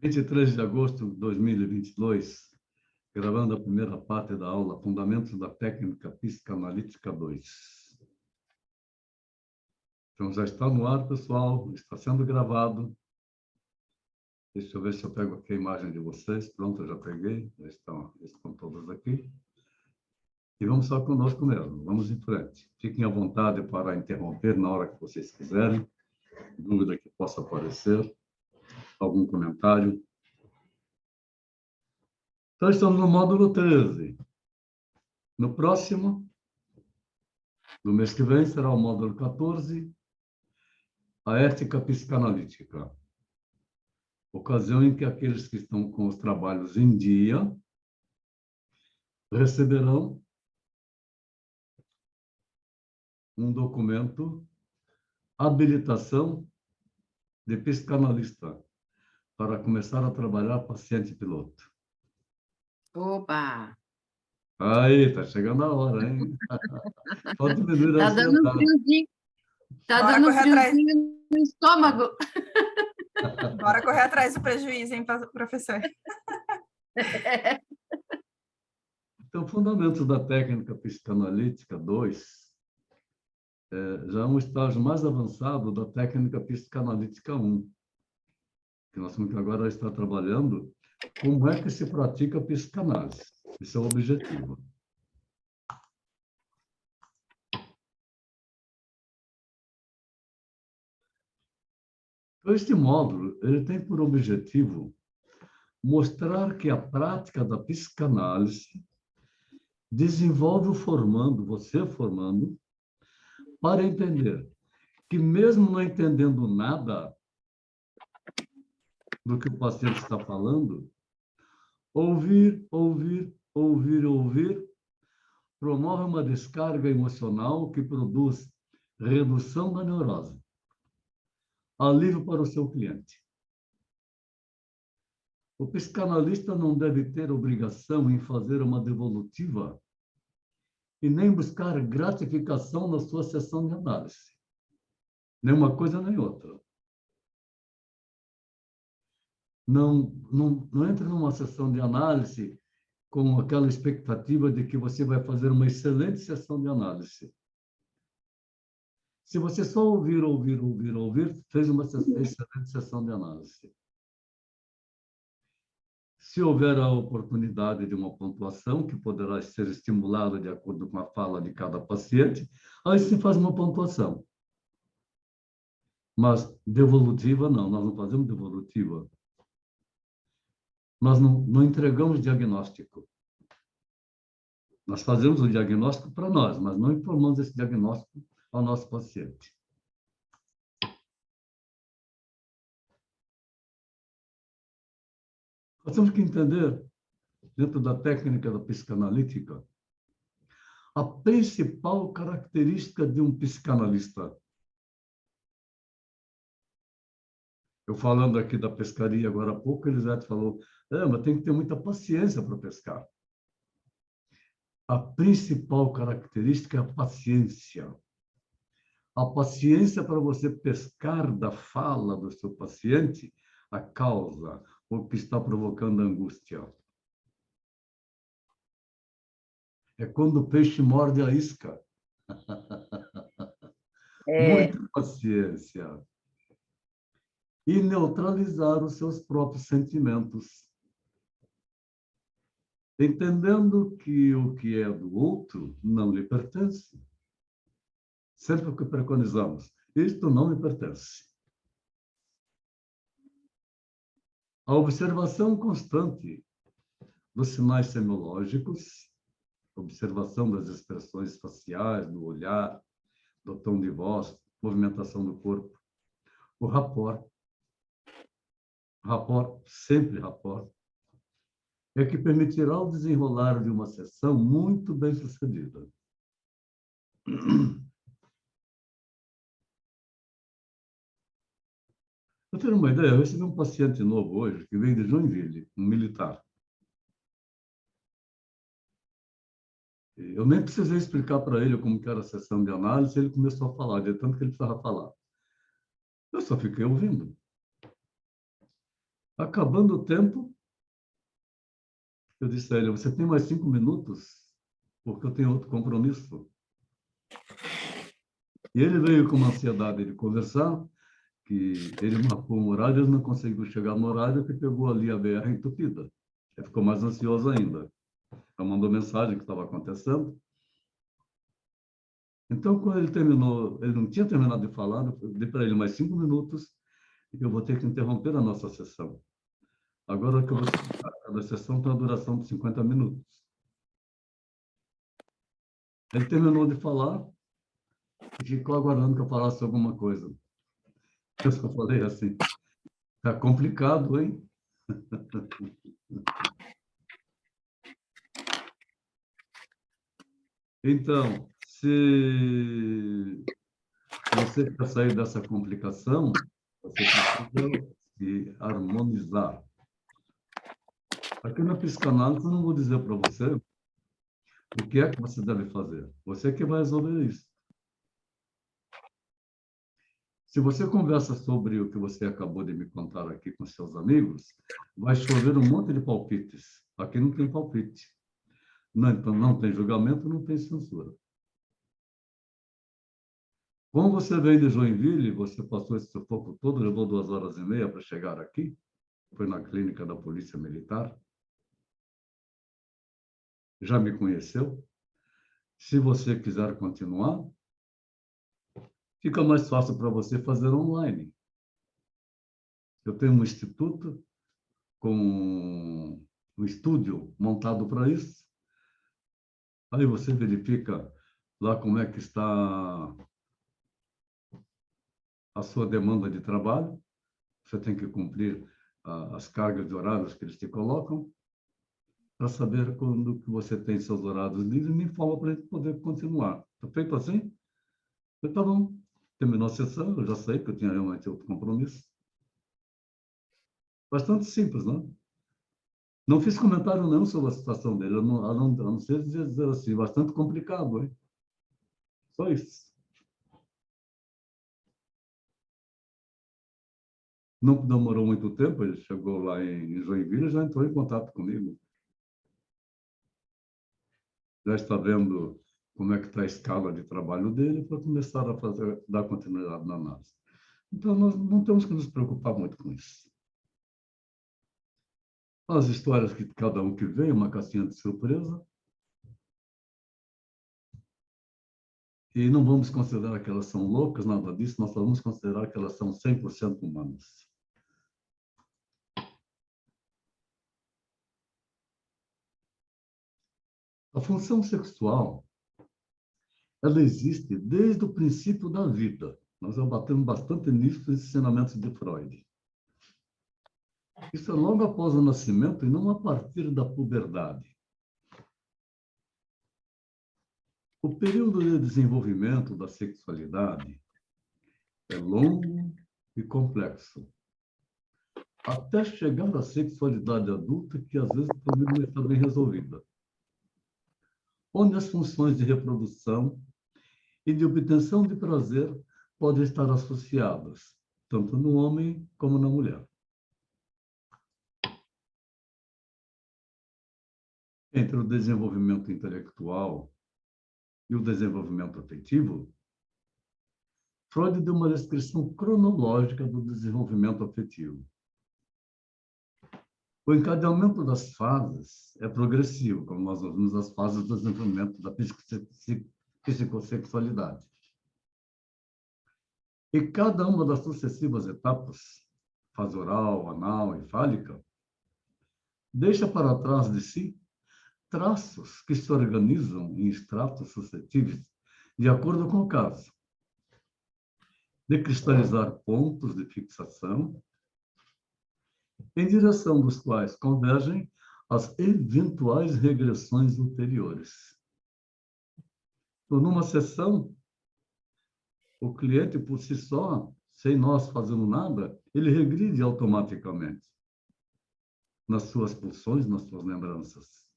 23 de agosto de 2022, gravando a primeira parte da aula Fundamentos da Técnica Psicanalítica 2. Então, já está no ar, pessoal, está sendo gravado. Deixa eu ver se eu pego aqui a imagem de vocês. Pronto, eu já peguei, já estão todos aqui. E vamos só conosco mesmo, vamos em frente. Fiquem à vontade para interromper na hora que vocês quiserem, dúvida que possa aparecer, algum comentário. Então, estamos no módulo 13. No próximo, no mês que vem, será o módulo 14, a ética psicanalítica. Ocasião em que aqueles que estão com os trabalhos em dia receberão um documento, habilitação de psicanalista, para começar a trabalhar paciente piloto. Opa! Aí, tá chegando a hora, hein? Pode diminuir a Tá dando um ansiedade. friozinho, tá Bora dando um correr atrás. friozinho no estômago. Bora correr atrás do prejuízo, hein, professor? Então, Fundamentos da Técnica Psicanalítica 2 já é um estágio mais avançado da Técnica Psicanalítica 1, que nós temos que agora estar trabalhando como é que se pratica a psicanálise. Esse é o objetivo. Então, este módulo ele tem por objetivo mostrar que a prática da psicanálise desenvolve você formando, para entender que mesmo não entendendo nada do que o paciente está falando, ouvir promove uma descarga emocional que produz redução da neurose, alívio para o seu cliente. O psicanalista não deve ter obrigação em fazer uma devolutiva e nem buscar gratificação na sua sessão de análise. Nem uma coisa nem outra. Não entre numa sessão de análise com aquela expectativa de que você vai fazer uma excelente sessão de análise. Se você só ouvir, fez uma excelente sessão de análise. Se houver a oportunidade de uma pontuação, que poderá ser estimulada de acordo com a fala de cada paciente, aí se faz uma pontuação. Mas devolutiva, não. Nós não fazemos devolutiva. Nós não entregamos diagnóstico. Nós fazemos o diagnóstico para nós, mas não informamos esse diagnóstico ao nosso paciente. Nós temos que entender, dentro da técnica da psicanalítica, a principal característica de um psicanalista. Eu falando aqui da pescaria agora há pouco, Elisete falou, mas tem que ter muita paciência para pescar. A principal característica é a paciência. A paciência para você pescar da fala do seu paciente a causa, o que está provocando a angústia. É quando o peixe morde a isca. Muita paciência. E neutralizar os seus próprios sentimentos. Entendendo que o que é do outro não lhe pertence. Sempre o que preconizamos, isto não me pertence. A observação constante dos sinais semiológicos, observação das expressões faciais, do olhar, do tom de voz, movimentação do corpo, o rapport, sempre rapport, é que permitirá o desenrolar de uma sessão muito bem sucedida. Para ter uma ideia, eu recebi um paciente novo hoje, que veio de Joinville, um militar. Eu nem precisei explicar para ele como que era a sessão de análise, ele começou a falar, de tanto que ele precisava falar. Eu só fiquei ouvindo. Acabando o tempo, eu disse a ele, você tem mais 5 minutos? Porque eu tenho outro compromisso. E ele veio com uma ansiedade de conversar, que ele marcou um horário, ele não conseguiu chegar no horário, que pegou ali a BR entupida. Ele ficou mais ansioso ainda. Ele mandou mensagem que estava acontecendo. Então, quando ele terminou, ele não tinha terminado de falar, eu dei para ele mais 5 minutos, e eu vou ter que interromper a nossa sessão. Agora que eu vou explicar, cada sessão tem uma duração de 50 minutos. Ele terminou de falar e ficou aguardando que eu falasse alguma coisa. Eu só falei assim, tá complicado, hein? Então, se você quer sair dessa complicação, você precisa se harmonizar. Aqui na psicanálise, eu não vou dizer para você o que é que você deve fazer. Você que vai resolver isso. Se você conversa sobre o que você acabou de me contar aqui com seus amigos, vai chover um monte de palpites. Aqui não tem palpite. Não, então, não tem julgamento, não tem censura. Como você vem de Joinville, você passou esse sufoco todo, levou 2 horas e meia para chegar aqui, foi na clínica da Polícia Militar, já me conheceu. Se você quiser continuar, fica mais fácil para você fazer online. Eu tenho um instituto com um estúdio montado para isso. Aí você verifica lá como é que está a sua demanda de trabalho. Você tem que cumprir as cargas de horários que eles te colocam para saber quando que você tem seus horários livres, me informa para a gente poder continuar. Está feito assim? Então, tá bom. Terminou a sessão, eu já sei que eu tinha realmente outro compromisso. Bastante simples, não? Não fiz comentário nenhum sobre a situação dele, a não ser dizer assim, bastante complicado, hein? Só isso. Não demorou muito tempo, ele chegou lá em Joinville e já entrou em contato comigo. Já está vendo como é que está a escala de trabalho dele para começar a dar continuidade na análise. Então, nós não temos que nos preocupar muito com isso. As histórias que cada um que vem, uma caixinha de surpresa, e não vamos considerar que elas são loucas, nada disso, nós só vamos considerar que elas são 100% humanas. A função sexual, ela existe desde o princípio da vida. Nós já batemos bastante nisso nos ensinamentos de Freud. Isso é logo após o nascimento e não a partir da puberdade. O período de desenvolvimento da sexualidade é longo e complexo, até chegar à sexualidade adulta, que às vezes também não está bem resolvida, onde as funções de reprodução e de obtenção de prazer podem estar associadas, tanto no homem como na mulher. Entre o desenvolvimento intelectual e o desenvolvimento afetivo, Freud deu uma descrição cronológica do desenvolvimento afetivo. O encadeamento das fases é progressivo, como nós ouvimos as fases do desenvolvimento da psicossexualidade. E cada uma das sucessivas etapas, fase oral, anal e fálica, deixa para trás de si traços que se organizam em estratos suscetíveis de acordo com o caso, de cristalizar pontos de fixação em direção dos quais convergem as eventuais regressões ulteriores. Então, numa sessão, o cliente, por si só, sem nós fazendo nada, ele regride automaticamente nas suas pulsões, nas suas lembranças.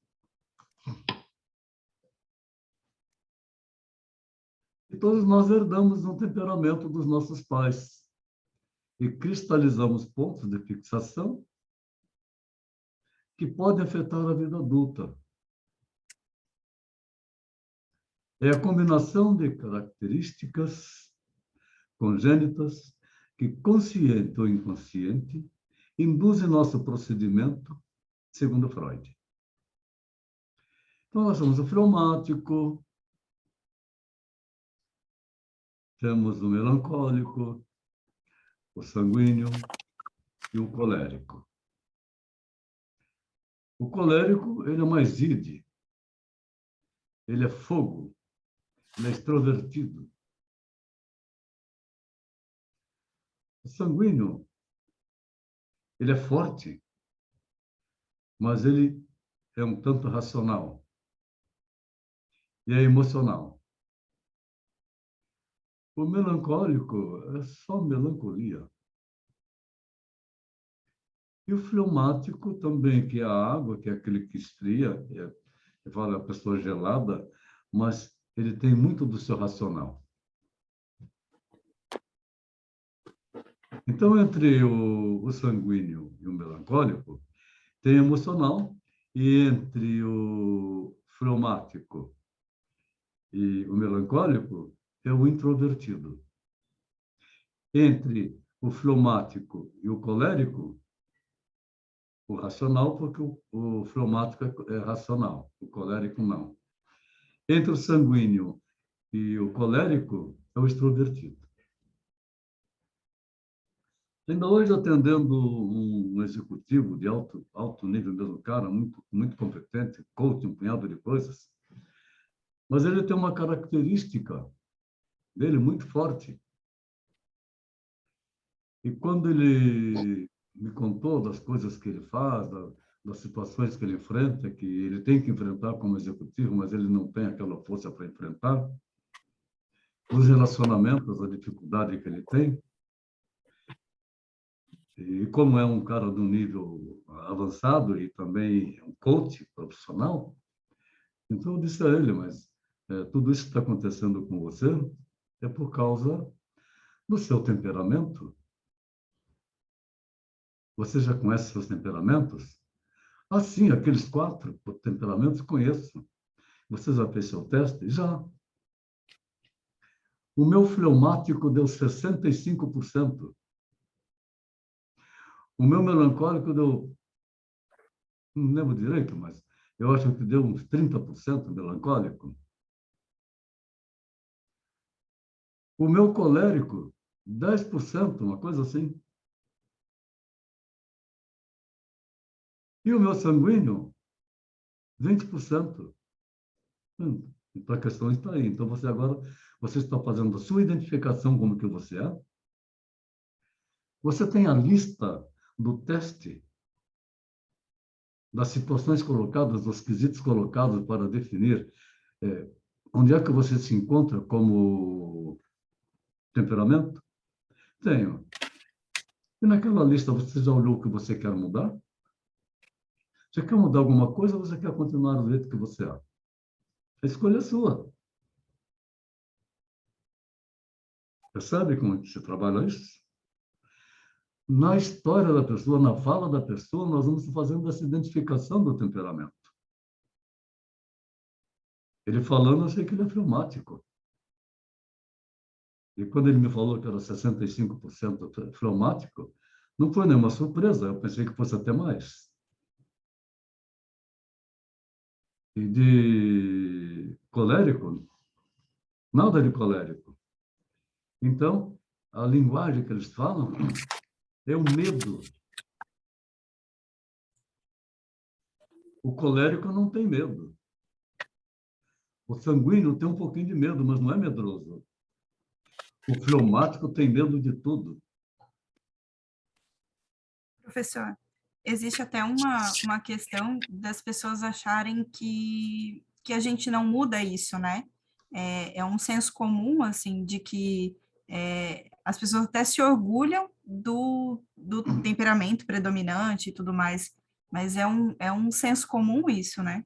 E todos nós herdamos um temperamento dos nossos pais e cristalizamos pontos de fixação que podem afetar a vida adulta. É a combinação de características congênitas que, consciente ou inconsciente, induzem nosso procedimento, segundo Freud. Então, nós temos o fleumático, temos o melancólico, o sanguíneo e o colérico. O colérico, ele é mais id, ele é fogo, ele é extrovertido. O sanguíneo, ele é forte, mas ele é um tanto racional e é emocional. O melancólico é só melancolia. E o fleumático também, que é a água, que é aquele que esfria, fala a pessoa gelada, mas ele tem muito do seu racional. Então, entre o sanguíneo e o melancólico, tem emocional, e entre o fleumático e o melancólico, é o introvertido. Entre o fleumático e o colérico, o racional, porque o fleumático é racional, o colérico não. Entre o sanguíneo e o colérico, é o extrovertido. Ainda hoje, atendendo um executivo de alto nível, mesmo cara, muito competente, coach, um punhado de coisas, mas ele tem uma característica dele muito forte. E quando ele me contou das coisas que ele faz, das situações que ele enfrenta, que ele tem que enfrentar como executivo, mas ele não tem aquela força para enfrentar, os relacionamentos, a dificuldade que ele tem, e como é um cara de um nível avançado e também um coach profissional, então eu disse a ele, mas tudo isso que está acontecendo com você é por causa do seu temperamento. Você já conhece seus temperamentos? Ah, sim, aqueles 4 temperamentos conheço. Você já fez seu teste? Já. O meu fleumático deu 65%. O meu melancólico deu, não lembro direito, mas eu acho que deu uns 30% melancólico. O meu colérico, 10%, uma coisa assim. E o meu sanguíneo, 20%. Então, a questão está aí. Então, você está fazendo a sua identificação como que você é. Você tem a lista do teste, das situações colocadas, dos quesitos colocados para definir onde é que você se encontra como temperamento? Tenho. E naquela lista, você já olhou o que você quer mudar? Você quer mudar alguma coisa ou você quer continuar do jeito que você é? A escolha é sua. Percebe como se trabalha isso? Na história da pessoa, na fala da pessoa, nós vamos fazendo essa identificação do temperamento. Ele falando, eu sei que ele é fleumático. E quando ele me falou que era 65% fleumático, não foi nenhuma surpresa, eu pensei que fosse até mais. E de colérico, nada de colérico. Então, a linguagem que eles falam é o medo. O colérico não tem medo. O sanguíneo tem um pouquinho de medo, mas não é medroso. O fleumático tem medo de tudo. Professor, existe até uma questão das pessoas acharem que a gente não muda isso, né? É um senso comum, assim, de que as pessoas até se orgulham do temperamento predominante e tudo mais, mas é um senso comum isso, né?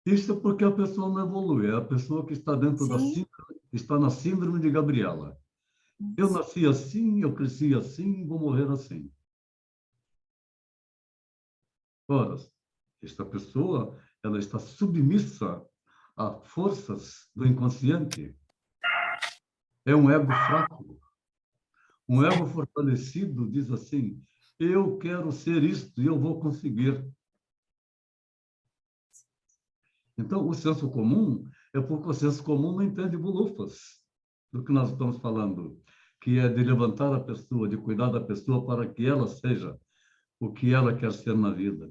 Isso é porque a pessoa não evolui. É a pessoa que está dentro da Sim. síndrome, está na síndrome de Gabriela. Eu nasci assim, eu cresci assim, vou morrer assim. Ora, esta pessoa, ela está submissa a forças do inconsciente. É um ego fraco. Um ego fortalecido diz assim: eu quero ser isto e eu vou conseguir. Então, o senso comum é porque o senso comum não entende bulufas do que nós estamos falando, que é de levantar a pessoa, de cuidar da pessoa para que ela seja o que ela quer ser na vida.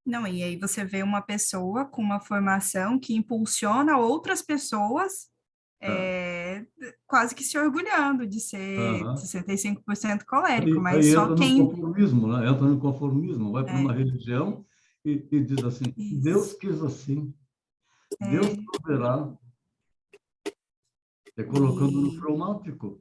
Não, e aí você vê uma pessoa com uma formação que impulsiona outras pessoas É. quase que se orgulhando de ser Aham. 65% colérico, Aí mas só entra no quem... conformismo, né? Entra no conformismo, vai para uma É, religião e diz assim: Deus isso. quis assim, Deus É, proverá. É colocando no e, traumático.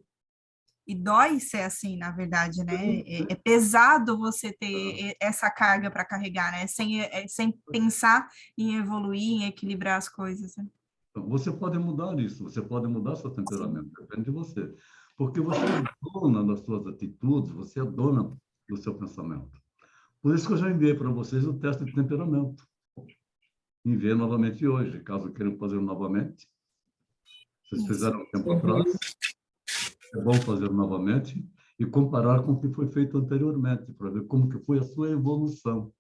e dói ser assim, na verdade, né? Sim, É sim. pesado você Ah, ter essa carga para carregar, né? Sem pensar em evoluir, em equilibrar as coisas, né? então, você pode mudar isso, você pode mudar seu Sim, temperamento, depende de você. Porque você é dona das suas atitudes, você é dona do seu pensamento. Por isso que eu já enviei para vocês o teste de temperamento. Enviei novamente hoje, caso queiram fazer novamente. Vocês isso. fizeram um tempo Uhum. atrás, é bom fazer novamente e comparar com o que foi feito anteriormente, para ver como que foi a sua evolução.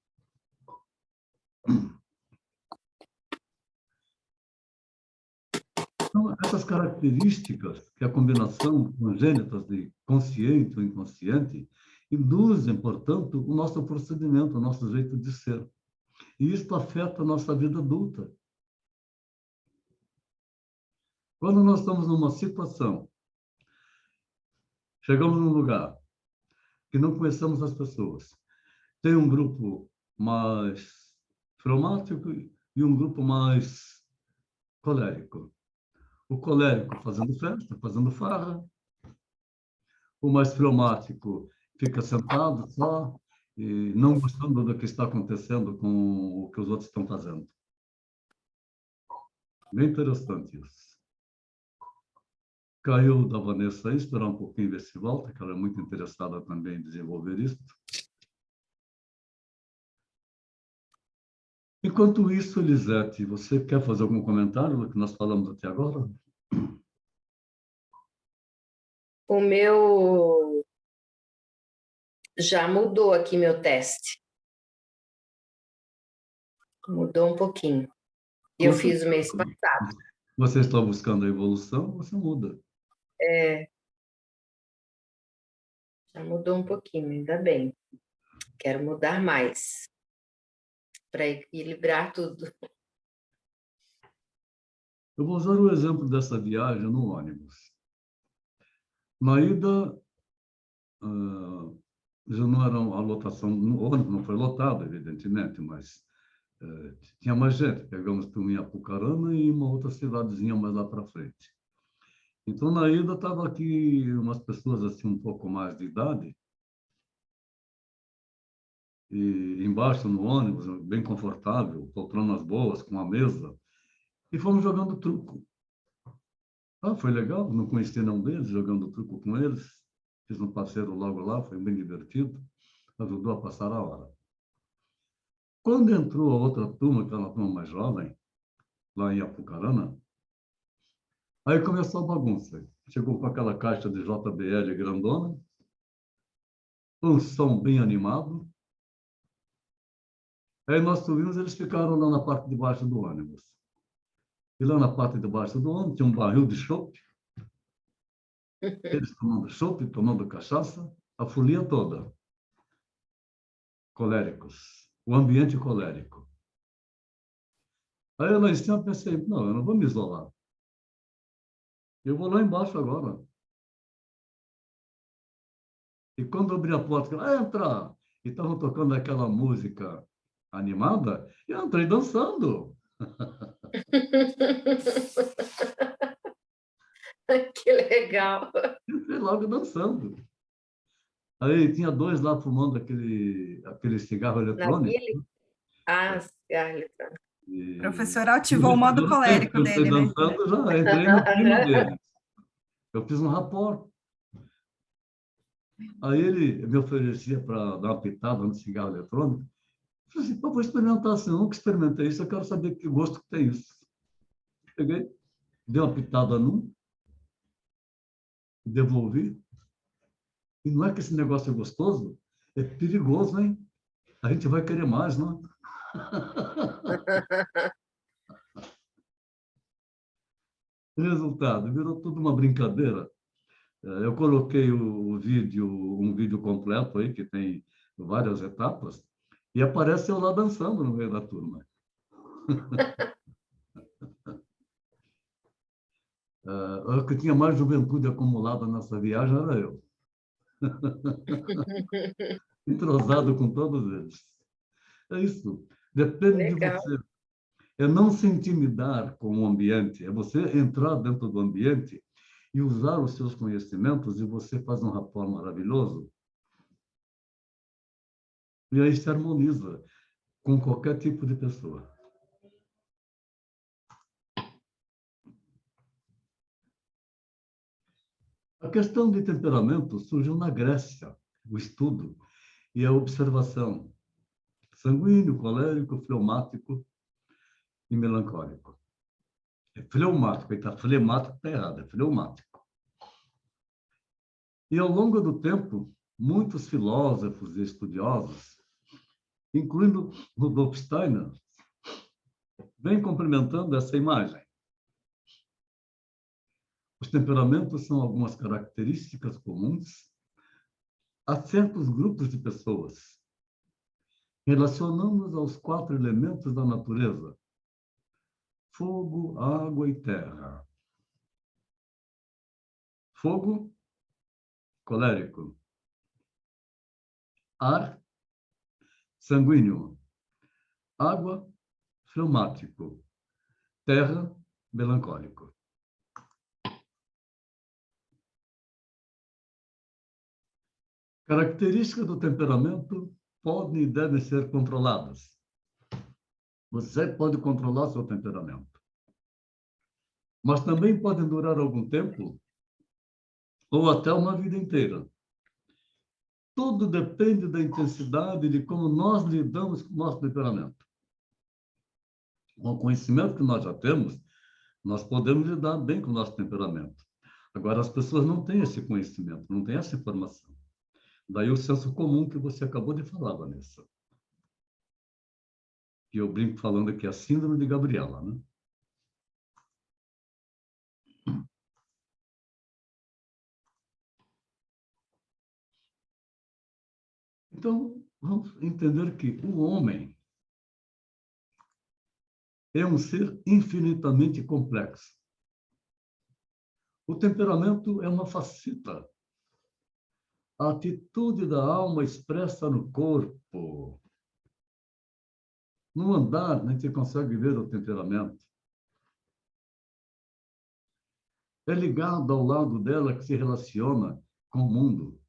Então, essas características, que é a combinação congênitas de consciente ou inconsciente, induzem, portanto, o nosso procedimento, o nosso jeito de ser. E isso afeta a nossa vida adulta. Quando nós estamos numa situação, chegamos num lugar que não conhecemos as pessoas, tem um grupo mais fleumático e um grupo mais colérico. O colérico fazendo festa, fazendo farra, o mais fleumático fica sentado só e não gostando do que está acontecendo com o que os outros estão fazendo. Bem interessante isso. Caiu da Vanessa aí, esperar um pouquinho ver se volta, que ela é muito interessada também em desenvolver isso. Enquanto isso, Elisete, você quer fazer algum comentário do que nós falamos até agora? O meu já mudou aqui meu teste. Mudou um pouquinho. Eu Com fiz o mês certeza. passado. Você está buscando a evolução, você muda. É, já mudou um pouquinho, ainda bem. Quero mudar mais para equilibrar tudo. Eu vou usar o exemplo dessa viagem no ônibus. Na ida, já não era a lotação, o ônibus não foi lotado, evidentemente, mas tinha mais gente. Pegamos para em Apucarana e uma outra cidadezinha mais lá para frente. Então, na ida, estava aqui umas pessoas assim um pouco mais de idade, e embaixo no ônibus, bem confortável, poltronas boas, com a mesa, e fomos jogando truco. Ah, foi legal, não conheci nenhum deles, jogando truco com eles. Fiz um parceiro logo lá, foi bem divertido, ajudou a passar a hora. Quando entrou a outra turma, aquela turma mais jovem, lá em Apucarana, aí começou a bagunça. Chegou com aquela caixa de JBL grandona, um som bem animado. Aí nós subimos, eles ficaram lá na parte de baixo do ônibus. E lá na parte de baixo do ônibus tinha um barril de chopp, eles tomando chopp, tomando cachaça, a folia toda. Coléricos, o ambiente colérico. Aí lá em cima eu pensei, não, eu não vou me isolar. Eu vou lá embaixo agora. E quando eu abri a porta, entra! E estavam tocando aquela música animada, e eu entrei dançando. Que legal. Entrei logo dançando. Aí tinha dois lá fumando aquele cigarro eletrônico. Naquele? Ah, Scarlett. O E professor me ativou o modo vestiram bem, colérico porque eu entrei dele, né? dançando, já entrei no clima deles. Eu fiz um rapport. Aí ele me oferecia para dar uma pitada no cigarro eletrônico. Falei assim, eu vou experimentar assim, eu nunca experimentei isso, eu quero saber que gosto que tem isso. Peguei, dei uma pitada num, devolvi. E não é que esse negócio é gostoso, é perigoso, hein? A gente vai querer mais, não? Resultado, virou tudo uma brincadeira. Eu coloquei o vídeo, um vídeo completo aí, que tem várias etapas, e aparece eu lá dançando no meio da turma. O que tinha mais juventude acumulada nessa viagem era eu, entrosado com todos eles. É isso. Depende de Legal. você. É não se intimidar com o ambiente, é você entrar dentro do ambiente e usar os seus conhecimentos e você faz um rapport maravilhoso. E aí se harmoniza com qualquer tipo de pessoa. A questão de temperamento surgiu na Grécia, o estudo e a observação. Sanguíneo, colérico, fleumático e melancólico. É fleumático, está flemático, está errado, é fleumático. E ao longo do tempo, muitos filósofos e estudiosos, incluindo Rudolf Steiner, vêm complementando essa imagem. Os temperamentos são algumas características comuns a certos grupos de pessoas. Relacionamos aos 4 elementos da natureza: fogo, água e terra. Fogo, colérico. Ar, sanguíneo. Água, fleumático. Terra, melancólico. Características do temperamento podem e devem ser controladas. Você pode controlar seu temperamento. Mas também podem durar algum tempo ou até uma vida inteira. Tudo depende da intensidade de como nós lidamos com o nosso temperamento. Com o conhecimento que nós já temos, nós podemos lidar bem com o nosso temperamento. Agora, as pessoas não têm esse conhecimento, não têm essa informação. Daí o senso comum que você acabou de falar, Vanessa. Que eu brinco falando aqui, a síndrome de Gabriela, né? Então, vamos entender que o homem é um ser infinitamente complexo. O temperamento é uma faceta. A atitude da alma expressa no corpo. No andar, a gente consegue ver o temperamento. É ligado ao lado dela que se relaciona com o mundo,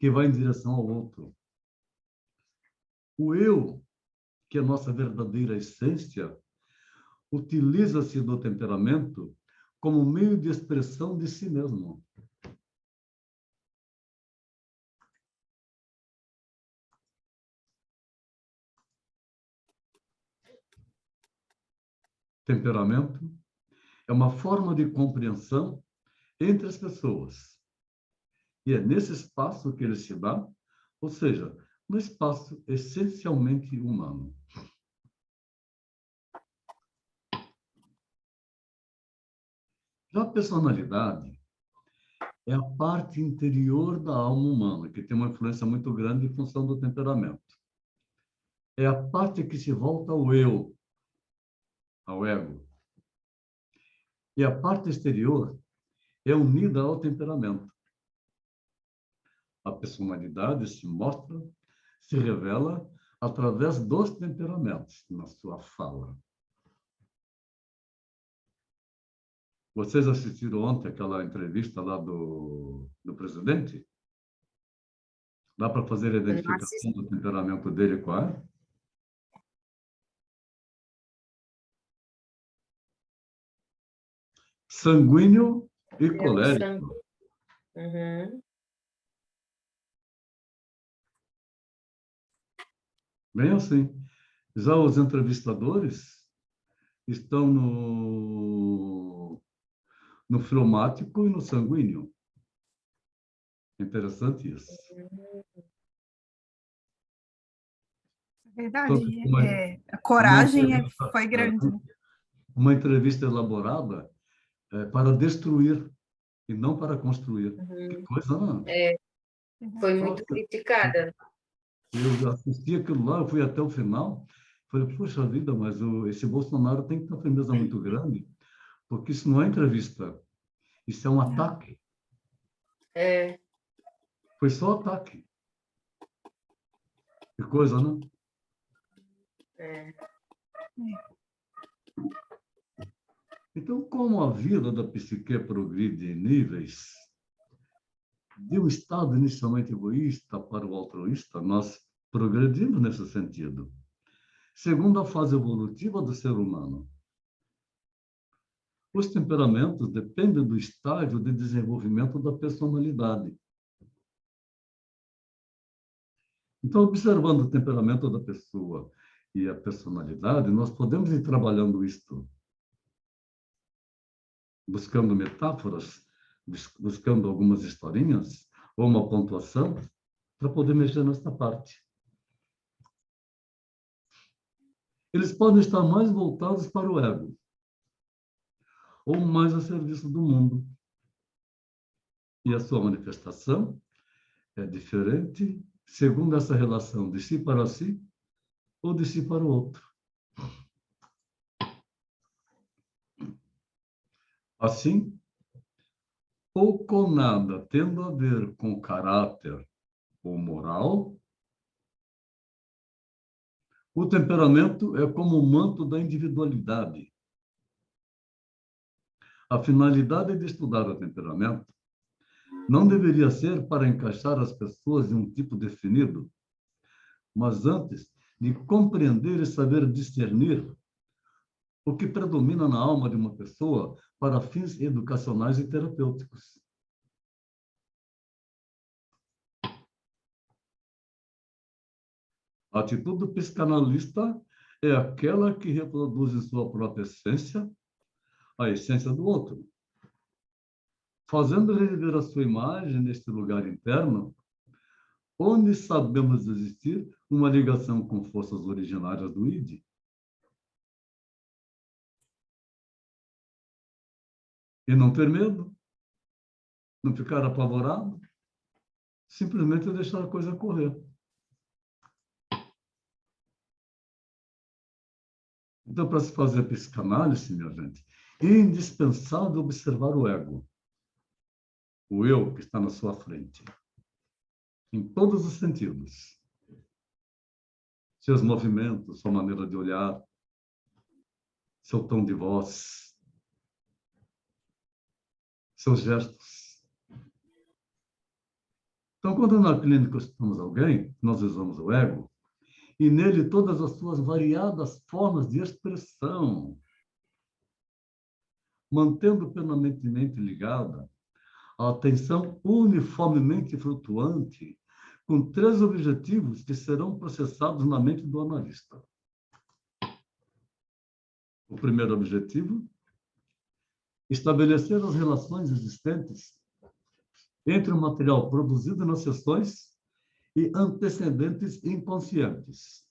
que vai em direção ao outro. O eu, que é a nossa verdadeira essência, utiliza-se do temperamento como meio de expressão de si mesmo. Temperamento é uma forma de compreensão entre as pessoas. E é nesse espaço que ele se dá, ou seja, no espaço essencialmente humano. Já a personalidade é a parte interior da alma humana, que tem uma influência muito grande em função do temperamento. É a parte que se volta ao eu, ao ego. E a parte exterior é unida ao temperamento. A personalidade se mostra, se revela através dos temperamentos na sua fala. Vocês assistiram ontem aquela entrevista lá do presidente? Dá para fazer a identificação do temperamento dele com a? Sanguíneo e colérico. Uhum. Bem assim. Já os entrevistadores estão no fleumático e no sanguíneo. Interessante isso. Verdade. Tanto que uma, A uma coragem entrevista, foi grande, né? uma entrevista elaborada para destruir e não para construir. Que Uhum. coisa, não? Foi Nossa, muito criticada. eu assisti aquilo lá, eu fui até o final, falei, poxa vida, mas esse Bolsonaro tem que ter uma firmeza muito grande, porque isso não é entrevista, isso é um ataque. É, Foi só ataque. Que coisa, não? é. Então, como a vida da psique progride em níveis de um estado inicialmente egoísta para o altruísta, nós progredimos nesse sentido. Segundo a fase evolutiva do ser humano, os temperamentos dependem do estágio de desenvolvimento da personalidade. Então, observando o temperamento da pessoa e a personalidade, nós podemos ir trabalhando isto, buscando metáforas, buscando algumas historinhas ou uma pontuação para poder mexer nessa parte. Eles podem estar mais voltados para o ego ou mais a serviço do mundo. E a sua manifestação é diferente segundo essa relação de si para si ou de si para o outro. Assim, pouco ou nada tendo a ver com caráter ou moral, o temperamento é como o manto da individualidade. A finalidade de estudar o temperamento não deveria ser para encaixar as pessoas em um tipo definido, mas antes de compreender e saber discernir o que predomina na alma de uma pessoa para fins educacionais e terapêuticos. A atitude do psicanalista é aquela que reproduz em sua própria essência a essência do outro, fazendo reviver a sua imagem neste lugar interno, onde sabemos existir uma ligação com forças originárias do id. E não ter medo, não ficar apavorado, simplesmente deixar a coisa correr. Então, para se fazer psicanálise, minha gente, é indispensável observar o ego, o eu que está na sua frente, em todos os sentidos. Seus movimentos, sua maneira de olhar, seu tom de voz, seus gestos. Então, quando na clínica estudamos alguém, nós usamos o ego, e nele todas as suas variadas formas de expressão, mantendo permanentemente ligada a atenção uniformemente flutuante, com 3 objetivos que serão processados na mente do analista. O primeiro objetivo, estabelecer as relações existentes entre o material produzido nas sessões e antecedentes inconscientes.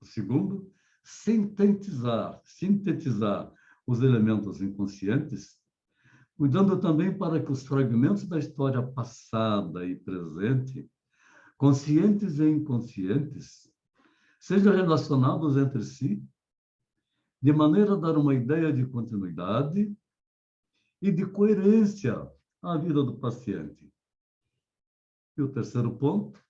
O segundo, sintetizar os elementos inconscientes, cuidando também para que os fragmentos da história passada e presente, conscientes e inconscientes, sejam relacionados entre si, de maneira a dar uma ideia de continuidade e de coerência à vida do paciente. E o terceiro ponto,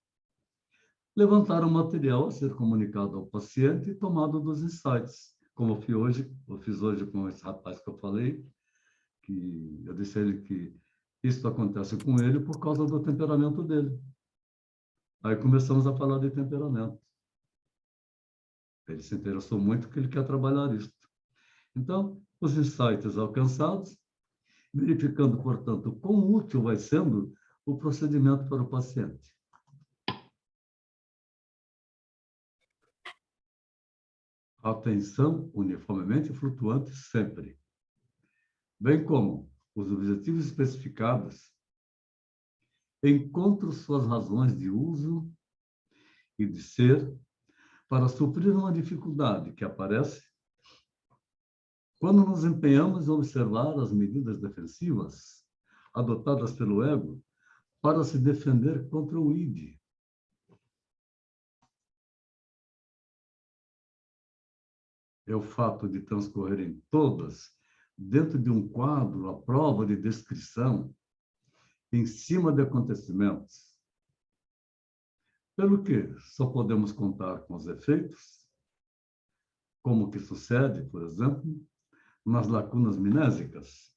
levantar o material a ser comunicado ao paciente tomado dos insights, como eu fiz hoje com esse rapaz que eu falei, que eu disse a ele que isso acontece com ele por causa do temperamento dele. Aí começamos a falar de temperamento. Ele se interessou muito porque ele quer trabalhar isso. Então, os insights alcançados, verificando, portanto, quão útil vai sendo o procedimento para o paciente. atenção uniformemente flutuante sempre, bem como os objetivos especificados, encontram suas razões de uso e de ser para suprir uma dificuldade que aparece quando nos empenhamos em observar as medidas defensivas adotadas pelo ego para se defender contra o id. É o fato de transcorrerem todas dentro de um quadro à prova de descrição em cima de acontecimentos, pelo que só podemos contar com os efeitos, como o que sucede, por exemplo, nas lacunas minésicas,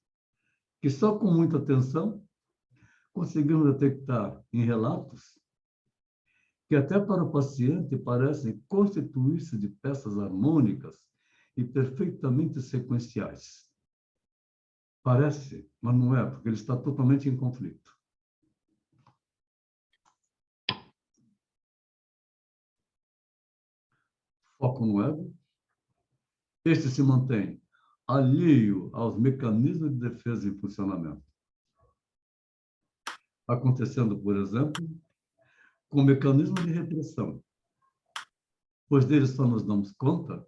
que só com muita atenção conseguimos detectar em relatos que até para o paciente parecem constituir-se de peças harmônicas e perfeitamente sequenciais. Parece, mas não é, porque ele está totalmente em conflito. Foco no ego. Este se mantém alheio aos mecanismos de defesa em funcionamento. Acontecendo, por exemplo, com o mecanismo de repressão, pois deles só nos damos conta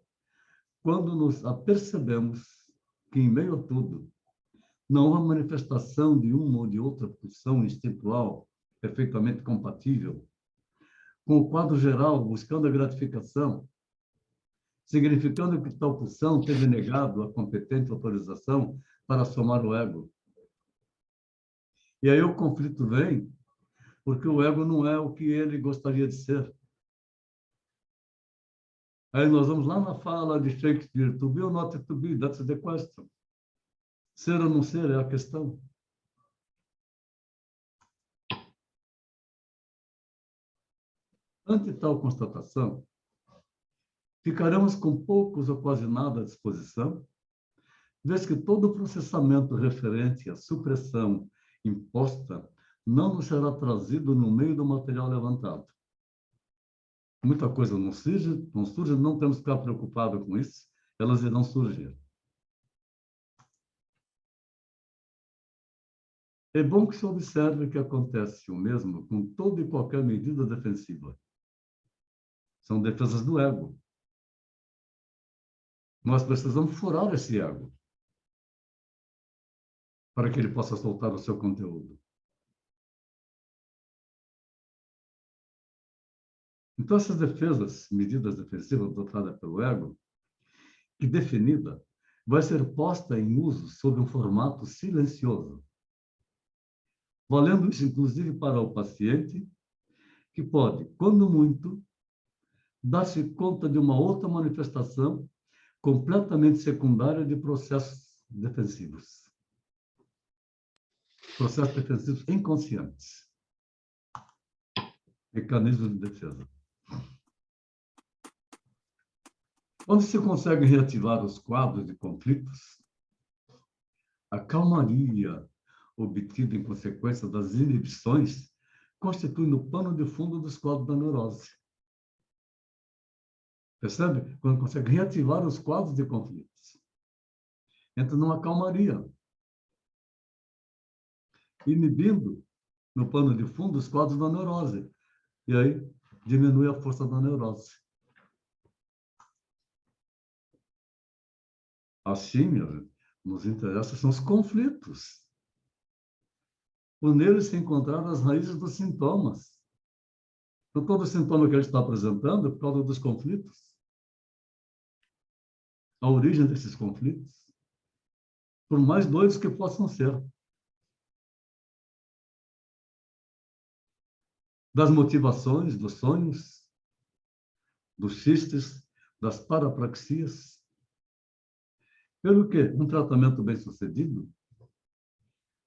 quando nos apercebemos que, em meio a tudo, não há manifestação de uma ou de outra pulsão instintual perfeitamente compatível com o quadro geral buscando a gratificação, significando que tal pulsão teve negado a competente autorização para somar o ego. E aí o conflito vem porque o ego não é o que ele gostaria de ser. Aí nós vamos lá na fala de Shakespeare, to be or not to be, that's the question. Ser ou não ser é a questão. Ante tal constatação, ficaremos com poucos ou quase nada à disposição, vez que todo o processamento referente à supressão imposta não nos será trazido no meio do material levantado. Muita coisa não surge, não temos que ficar preocupados com isso, elas irão surgir. É bom que se observe que acontece o mesmo com toda e qualquer medida defensiva. São defesas do ego. Nós precisamos furar esse ego para que ele possa soltar o seu conteúdo. Então, essas defesas, medidas defensivas adotadas pelo ego, que definida, vai ser posta em uso sob um formato silencioso, valendo isso, inclusive, para o paciente, que pode, quando muito, dar-se conta de uma outra manifestação completamente secundária de processos defensivos. Processos defensivos inconscientes. Mecanismos de defesa. Quando se consegue reativar os quadros de conflitos, a calmaria obtida em consequência das inibições constitui o pano de fundo dos quadros da neurose. Percebe? Quando consegue reativar os quadros de conflitos. Entra numa calmaria. Inibindo no pano de fundo os quadros da neurose. E aí diminui a força da neurose. Assim, nos interessa são os conflitos. Por neles se encontrar as raízes dos sintomas. Então, todo sintoma que ele está apresentando é por causa dos conflitos. A origem desses conflitos. Por mais doidos que possam ser. Das motivações, dos sonhos, dos xistes, das parapraxias. Pelo que um tratamento bem-sucedido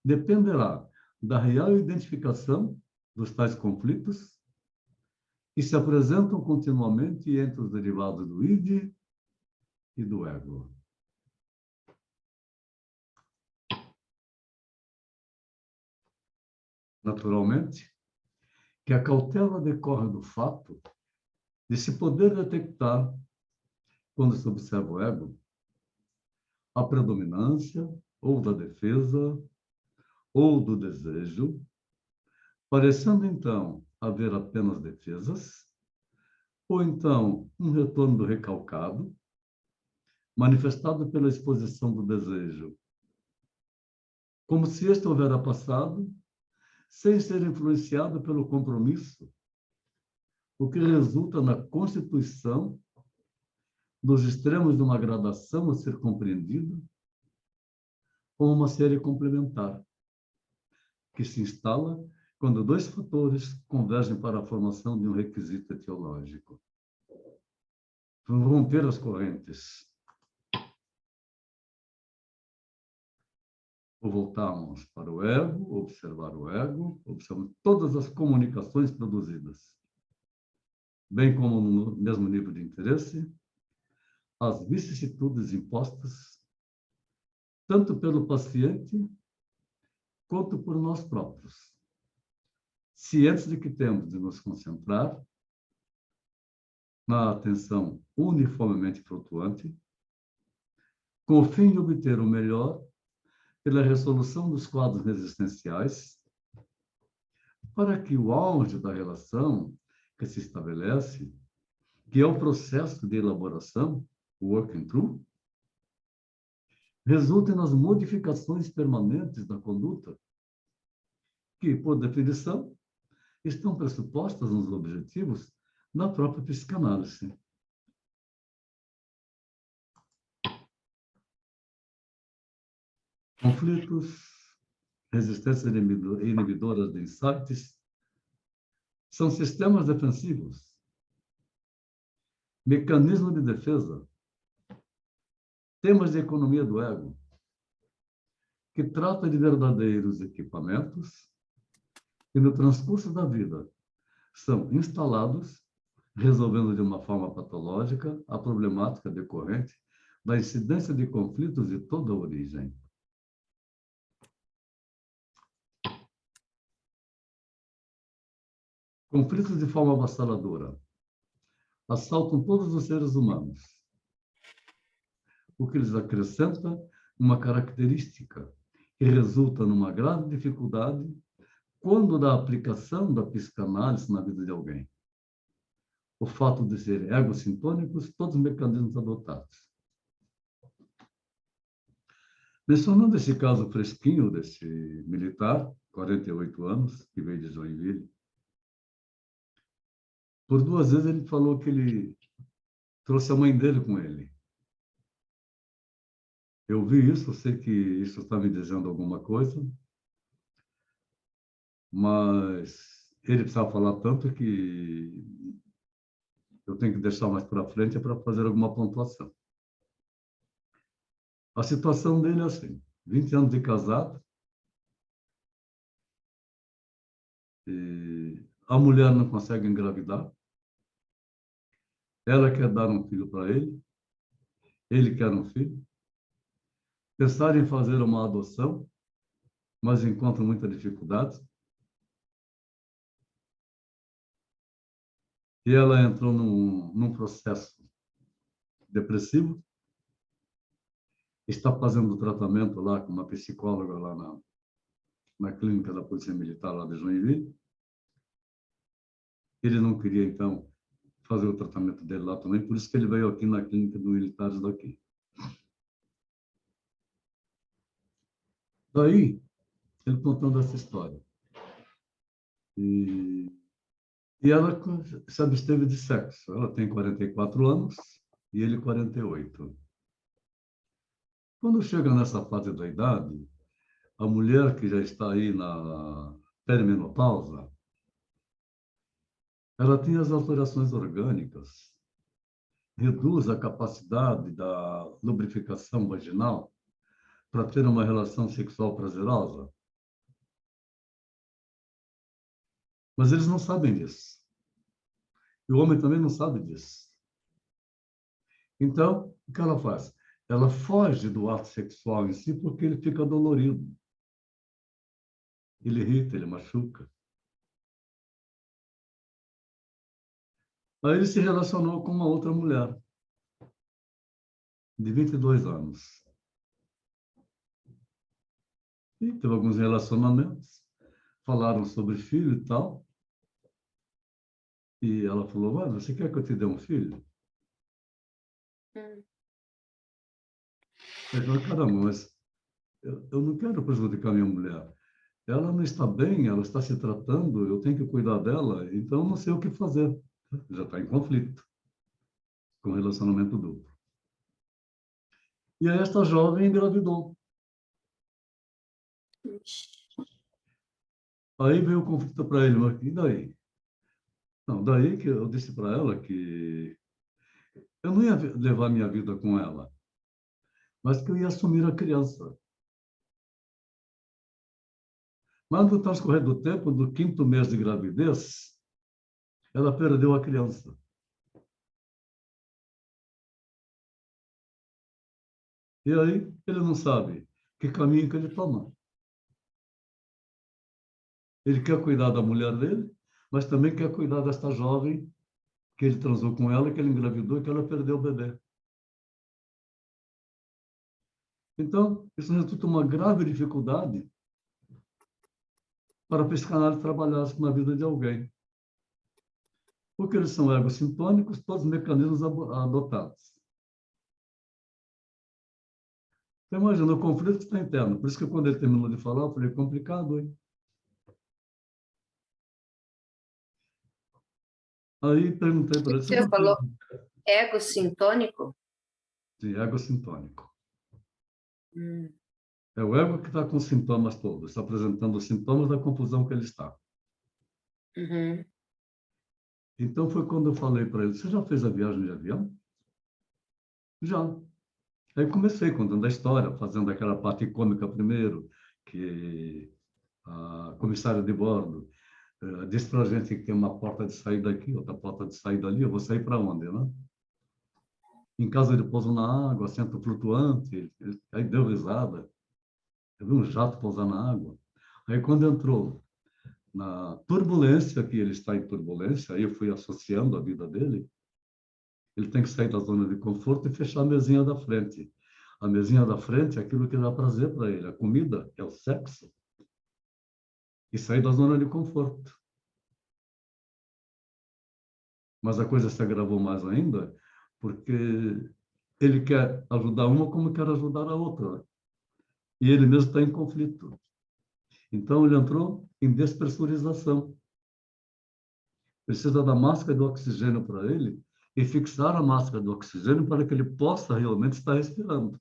dependerá da real identificação dos tais conflitos que se apresentam continuamente entre os derivados do id e do ego. Naturalmente, que a cautela decorre do fato de se poder detectar quando se observa o ego, a predominância ou da defesa ou do desejo, parecendo então haver apenas defesas, ou então um retorno do recalcado, manifestado pela exposição do desejo, como se este houvera passado, sem ser influenciado pelo compromisso, o que resulta na constituição dos extremos de uma gradação a ser compreendida como uma série complementar, que se instala quando dois fatores convergem para a formação de um requisito etiológico. Vamos romper as correntes. Ou voltarmos para o ego, observar o ego, observar todas as comunicações produzidas, bem como no mesmo nível de interesse, as vicissitudes impostas, tanto pelo paciente quanto por nós próprios, cientes de que temos de nos concentrar na atenção uniformemente flutuante, com o fim de obter o melhor pela resolução dos quadros resistenciais, para que o auge da relação que se estabelece, que é o processo de elaboração, o working through, resulte nas modificações permanentes da conduta, que, por definição, estão pressupostas nos objetivos da própria psicanálise. Conflitos, resistências inibidoras de insights, são sistemas defensivos, mecanismo de defesa, temas de economia do ego, que trata de verdadeiros equipamentos que, no transcurso da vida, são instalados, resolvendo de uma forma patológica a problemática decorrente da incidência de conflitos de toda origem. Conflitos de forma avassaladora assaltam todos os seres humanos, o que lhes acrescenta uma característica que resulta numa grave dificuldade quando da aplicação da psicanálise na vida de alguém. O fato de serem egocintônicos, todos os mecanismos adotados. Mencionando esse caso fresquinho desse militar, 48 anos, que veio de Joinville, por 2 vezes ele falou que ele trouxe a mãe dele com ele. Eu vi isso, eu sei que isso está me dizendo alguma coisa, mas ele precisava falar tanto que eu tenho que deixar mais para frente para fazer alguma pontuação. A situação dele é assim, 20 anos de casado, e a mulher não consegue engravidar, ela quer dar um filho para ele quer um filho, pensar em fazer uma adoção, mas encontra muita dificuldade. E ela entrou num processo depressivo, está fazendo tratamento lá com uma psicóloga lá na clínica da Polícia Militar lá de Joinville. Ele não queria, então, fazer o tratamento dele lá também, por isso que ele veio aqui na clínica dos militares daqui. Daí, ele contando essa história. E ela se absteve de sexo. Ela tem 44 anos e ele 48. Quando chega nessa fase da idade, a mulher que já está aí na perimenopausa, ela tem as alterações orgânicas, reduz a capacidade da lubrificação vaginal para ter uma relação sexual prazerosa. Mas eles não sabem disso. E o homem também não sabe disso. Então, o que ela faz? Ela foge do ato sexual em si porque ele fica dolorido. Ele irrita, ele machuca. Aí ele se relacionou com uma outra mulher. de 22 anos. E teve alguns relacionamentos, falaram sobre filho e tal. E ela falou, "Ué, você quer que eu te dê um filho?" Eu falei, caramba, mas eu não quero prejudicar minha mulher. Ela não está bem, ela está se tratando, eu tenho que cuidar dela, então eu não sei o que fazer. Já está em conflito com o relacionamento duplo. E aí esta jovem engravidou. Aí veio o conflito para ele, mas e daí? Não, daí que eu disse para ela que eu não ia levar minha vida com ela, mas que eu ia assumir a criança. Mas no transcorrer do tempo, do 5º mês de gravidez, ela perdeu a criança. E aí ele não sabe que caminho que ele toma. Ele quer cuidar da mulher dele, mas também quer cuidar desta jovem que ele transou com ela, que ele engravidou e que ela perdeu o bebê. Então, isso resulta uma grave dificuldade para a psicanálise trabalhar na vida de alguém. Porque eles são egocintônicos, todos os mecanismos adotados. Então, imagina, o conflito está interno. Por isso que quando ele terminou de falar, eu falei, complicado, hein? Aí perguntei para ele, você Você já fez? falou ego sintônico? Sim, egocintônico. Hum. É o ego que está com os sintomas todos, está apresentando os sintomas da confusão que ele está. Uhum. Então, foi quando eu falei para ele, você já fez a viagem de avião? Já. Aí comecei contando a história, fazendo aquela parte cômica primeiro, que a comissária de bordo disse para a gente que tem uma porta de saída aqui, outra porta de saída ali, eu vou sair para onde, né? Em casa de pouso na água, assento flutuante, aí deu risada. Eu vi um jato pousar na água. Aí quando entrou na turbulência, que ele está em turbulência, aí eu fui associando a vida dele, ele tem que sair da zona de conforto e fechar a mesinha da frente. A mesinha da frente é aquilo que dá prazer para ele, a comida, é o sexo, e sair da zona de conforto. Mas a coisa se agravou mais ainda, porque ele quer ajudar uma como quer ajudar a outra. E ele mesmo está em conflito. Então, ele entrou em despressurização. Precisa da máscara de oxigênio para ele e fixar a máscara de oxigênio para que ele possa realmente estar respirando.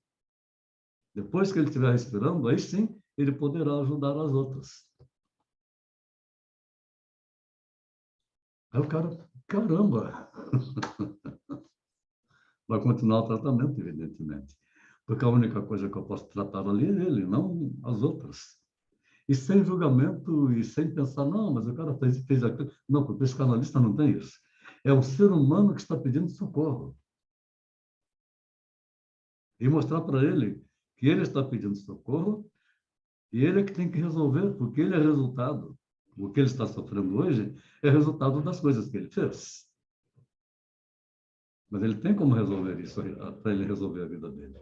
Depois que ele estiver respirando, aí sim ele poderá ajudar as outras. Aí o cara, caramba, vai continuar o tratamento, evidentemente. Porque a única coisa que eu posso tratar ali é ele, não as outras. E sem julgamento e sem pensar, não, mas o cara fez aquilo. Não, porque o psicanalista não tem isso. É o ser humano que está pedindo socorro. E mostrar para ele que ele está pedindo socorro e ele é que tem que resolver, porque ele é resultado. O que ele está sofrendo hoje é resultado das coisas que ele fez. Mas ele tem como resolver isso, para ele resolver a vida dele.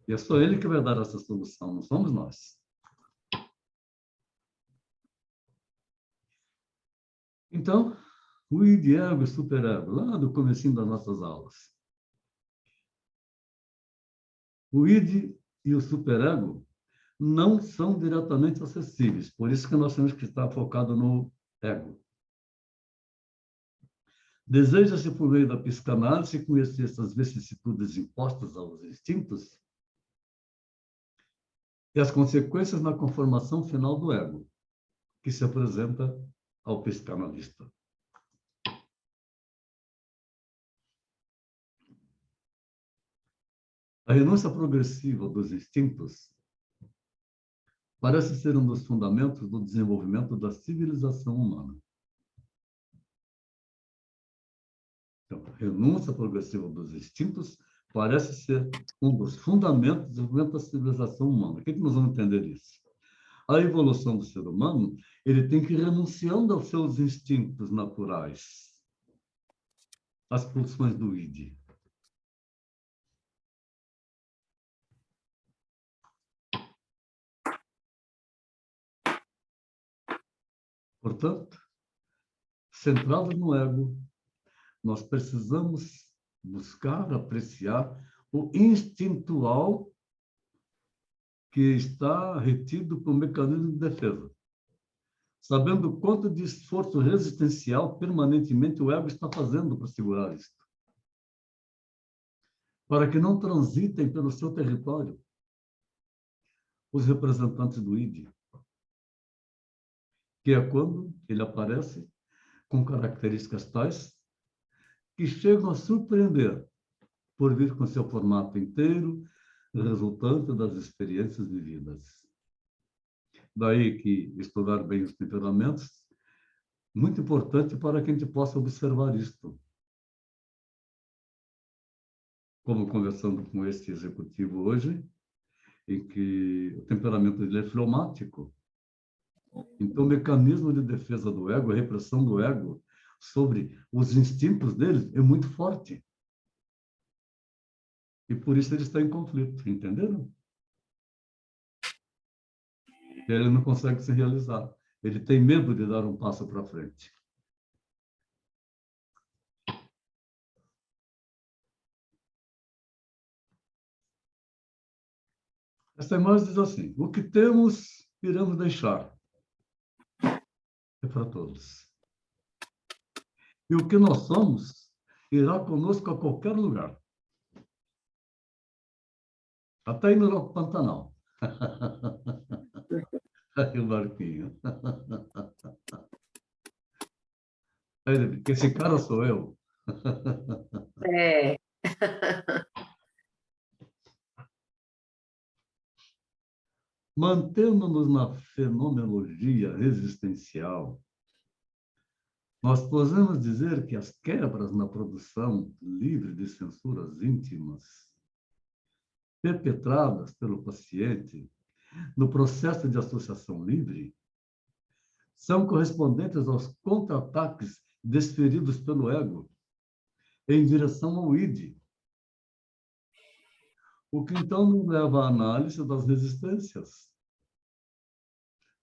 E é só ele que vai dar essa solução, não somos nós. Então, o id, ego e superego, lá do comecinho das nossas aulas. O id e o superego não são diretamente acessíveis, por isso que nós temos que estar focado no ego. Deseja-se, por meio da psicanálise, conhecer essas vicissitudes impostas aos instintos e as consequências na conformação final do ego, que se apresenta ao psicanalista. A renúncia progressiva dos instintos parece ser um dos fundamentos do desenvolvimento da civilização humana. Então, a renúncia progressiva dos instintos parece ser um dos fundamentos do desenvolvimento da civilização humana. O que nós vamos entender isso? A evolução do ser humano, ele tem que ir renunciando aos seus instintos naturais, às pulsões do id. Portanto, centrados no ego, nós precisamos buscar, apreciar o instintual que está retido por mecanismo de defesa, sabendo quanto de esforço resistencial permanentemente o ego está fazendo para segurar isso, para que não transitem pelo seu território os representantes do ID, que é quando ele aparece com características tais que chegam a surpreender por vir com seu formato inteiro, resultante das experiências vividas. Daí que estudar bem os temperamentos, muito importante para que a gente possa observar isto. Como conversando com este executivo hoje, em que o temperamento dele é fleumático. Então, o mecanismo de defesa do ego, a repressão do ego sobre os instintos dele é muito forte. E por isso ele está em conflito, entenderam? Ele não consegue se realizar. Ele tem medo de dar um passo para frente. Esta imagem diz assim: o que temos, iremos deixar. É para todos. E o que nós somos, irá conosco a qualquer lugar. Até ir no Pantanal. Aí o barquinho. Aí ele diz, esse cara sou eu. É. Mantendo-nos na fenomenologia existencial, nós podemos dizer que as quebras na produção livre de censuras íntimas, perpetradas pelo paciente no processo de associação livre, são correspondentes aos contra-ataques desferidos pelo ego em direção ao id, o que então nos leva à análise das resistências,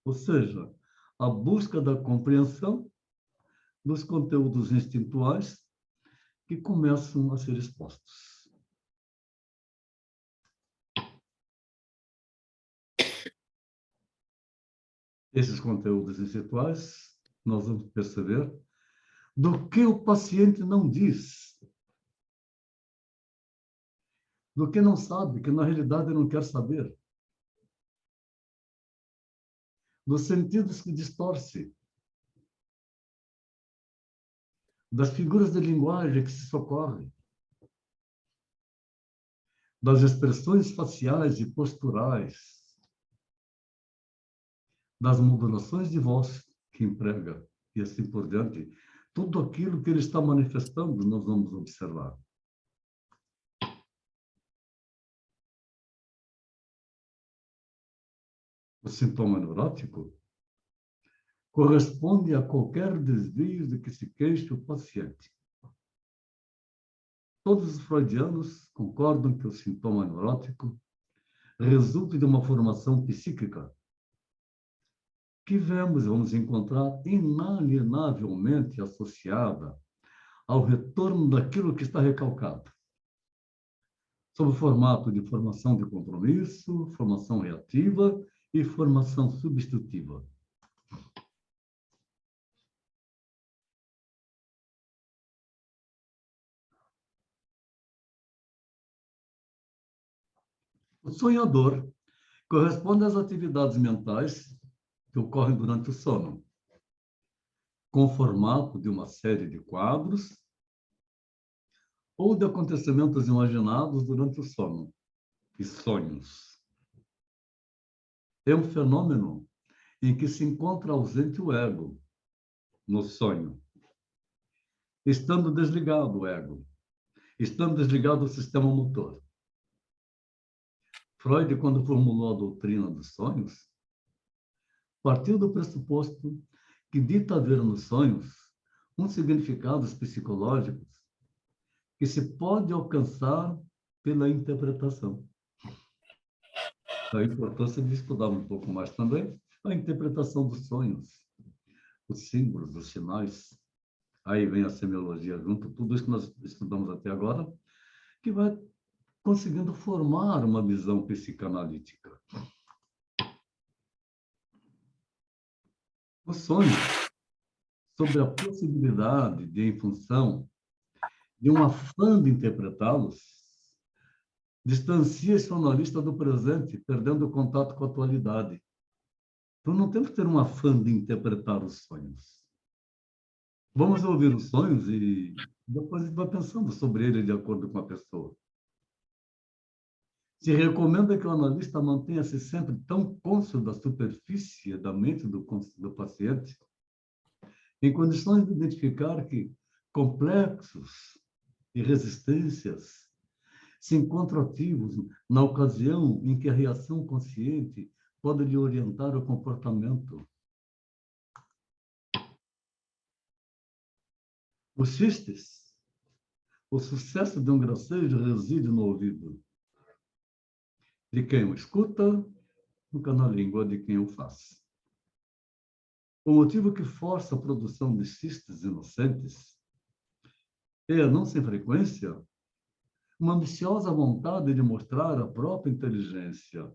ou seja, a busca da compreensão dos conteúdos instintuais que começam a ser expostos. Esses conteúdos instintuais, nós vamos perceber do que o paciente não diz, do que não sabe, que na realidade não quer saber, dos sentidos que distorce, das figuras de linguagem que se socorrem, das expressões faciais e posturais, das modulações de voz que emprega, e assim por diante. Tudo aquilo que ele está manifestando, nós vamos observar. O sintoma neurótico corresponde a qualquer desvio de que se queixe o paciente. Todos os freudianos concordam que o sintoma neurótico resulta de uma formação psíquica que vamos encontrar inalienavelmente associada ao retorno daquilo que está recalcado, sob o formato de formação de compromisso, formação reativa e formação substitutiva. O sonhador corresponde às atividades mentais que ocorrem durante o sono, com o formato de uma série de quadros ou de acontecimentos imaginados durante o sono e sonhos. É um fenômeno em que se encontra ausente o ego no sonho, estando desligado o ego, estando desligado o sistema motor. Freud, quando formulou a doutrina dos sonhos, partiu do pressuposto que dita haver nos sonhos uns significados psicológicos que se pode alcançar pela interpretação. A importância de estudar um pouco mais também a interpretação dos sonhos, os símbolos, os sinais. Aí vem a semiologia junto, tudo isso que nós estudamos até agora, que vai conseguindo formar uma visão psicanalítica. O sonho, sobre a possibilidade de, em função de um afã de interpretá-los, distancia-se o analista do presente, perdendo o contato com a atualidade. Então, não temos que ter um afã de interpretar os sonhos. Vamos ouvir os sonhos e depois a gente vai pensando sobre ele de acordo com a pessoa. Se recomenda que o analista mantenha-se sempre tão cônscio da superfície da mente do paciente, em condições de identificar que complexos e resistências se encontram ativos na ocasião em que a reação consciente pode lhe orientar o comportamento. Os xistes, o sucesso de um gracejo reside no ouvido de quem o escuta, nunca na língua de quem o faz. O motivo que força a produção de xistes inocentes é, não sem frequência, uma ambiciosa vontade de mostrar a própria inteligência,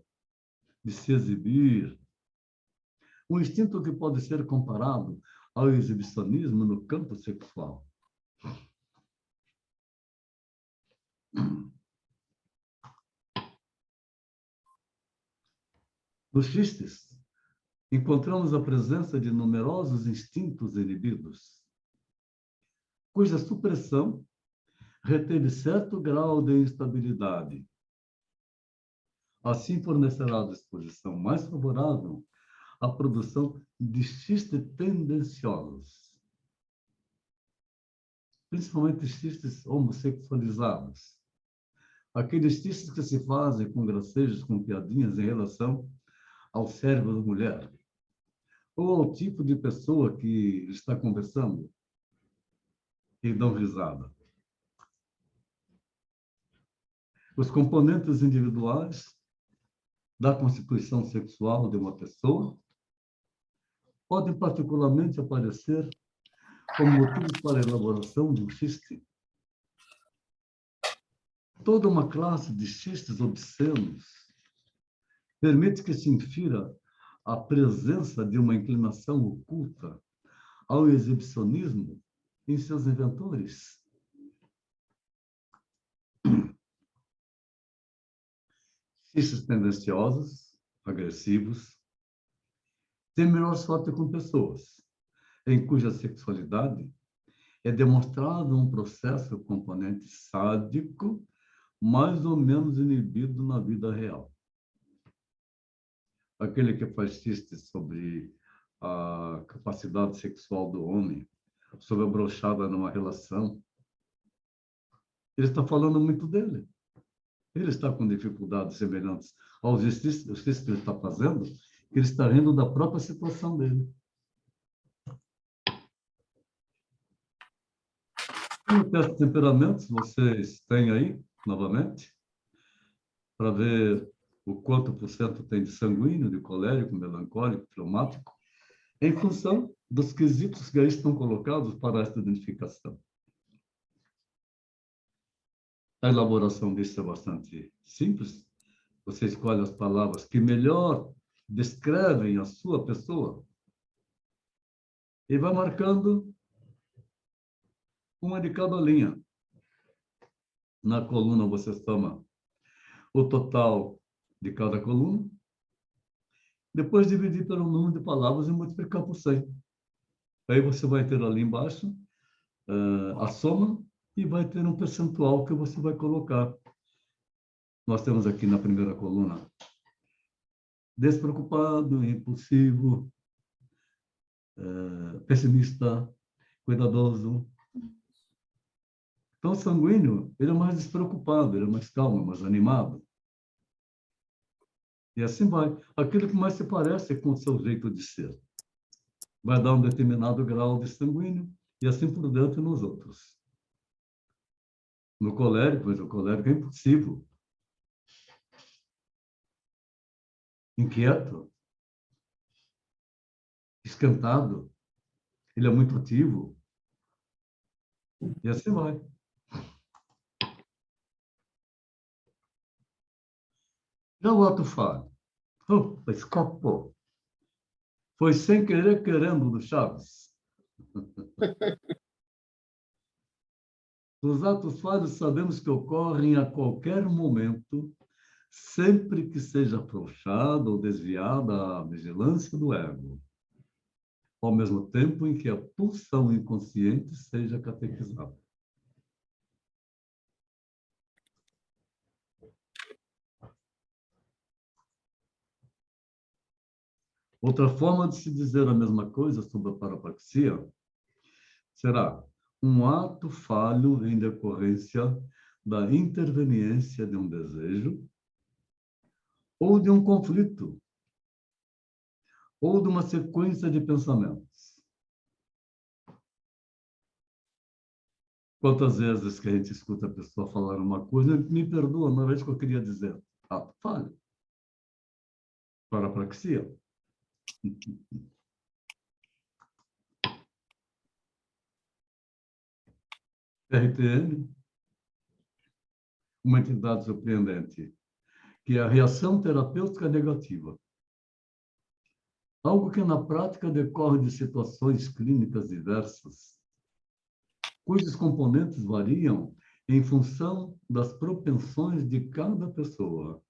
de se exibir, um instinto que pode ser comparado ao exibicionismo no campo sexual. Nos xistes, encontramos a presença de numerosos instintos inibidos, cuja supressão reteve certo grau de instabilidade. Assim, fornecerá a disposição mais favorável à produção de xistes tendenciosos, principalmente xistes homossexualizados, aqueles xistes que se fazem com gracejos, com piadinhas em relação ao cérebro da mulher, ou ao tipo de pessoa que está conversando e dão risada. Os componentes individuais da constituição sexual de uma pessoa podem particularmente aparecer como motivo para a elaboração de um xiste. Toda uma classe de xistes obscenos permite que se infira a presença de uma inclinação oculta ao exibicionismo em seus inventores. Xistes tendenciosos, agressivos, têm melhor sorte com pessoas em cuja sexualidade é demonstrado um processo componente sádico mais ou menos inibido na vida real. Aquele que faz xistes sobre a capacidade sexual do homem, sobre a brochada numa relação, ele está falando muito dele. Ele está com dificuldades semelhantes aos xistes que ele está fazendo, ele está rindo da própria situação dele. O teste de temperamentos vocês têm aí, novamente, para ver o quanto por cento tem de sanguíneo, de colérico, melancólico, fleumático, em função dos quesitos que aí estão colocados para esta identificação. A elaboração disso é bastante simples. Você escolhe as palavras que melhor descrevem a sua pessoa e vai marcando uma de cada linha. Na coluna você toma o total de cada coluna, depois dividir pelo número de palavras e multiplicar por 100. Aí você vai ter ali embaixo a soma e vai ter um percentual que você vai colocar. Nós temos aqui na primeira coluna despreocupado, impulsivo, pessimista, cuidadoso. Então, o sanguíneo, ele é mais despreocupado, ele é mais calmo, mais animado. E assim vai. Aquilo que mais se parece com o seu jeito de ser. Vai dar um determinado grau de sanguíneo e assim por diante nos outros. No colérico, mas o colérico é impulsivo, inquieto, esquentado, ele é muito ativo. E assim vai. Já o ato falho. Opa, escapou. Foi sem querer, querendo do Chaves. Os atos falhos sabemos que ocorrem a qualquer momento, sempre que seja afrouxada ou desviada a vigilância do ego, ao mesmo tempo em que a pulsão inconsciente seja catequizada. Outra forma de se dizer a mesma coisa sobre a parapraxia será um ato falho em decorrência da interveniência de um desejo ou de um conflito ou de uma sequência de pensamentos. Quantas vezes que a gente escuta a pessoa falar uma coisa, me perdoa, não é isso que eu queria dizer. Ato falho. Parapraxia. RTM, uma entidade surpreendente, que é a reação terapêutica negativa. Algo que na prática decorre de situações clínicas diversas, cujos componentes variam em função das propensões de cada pessoa.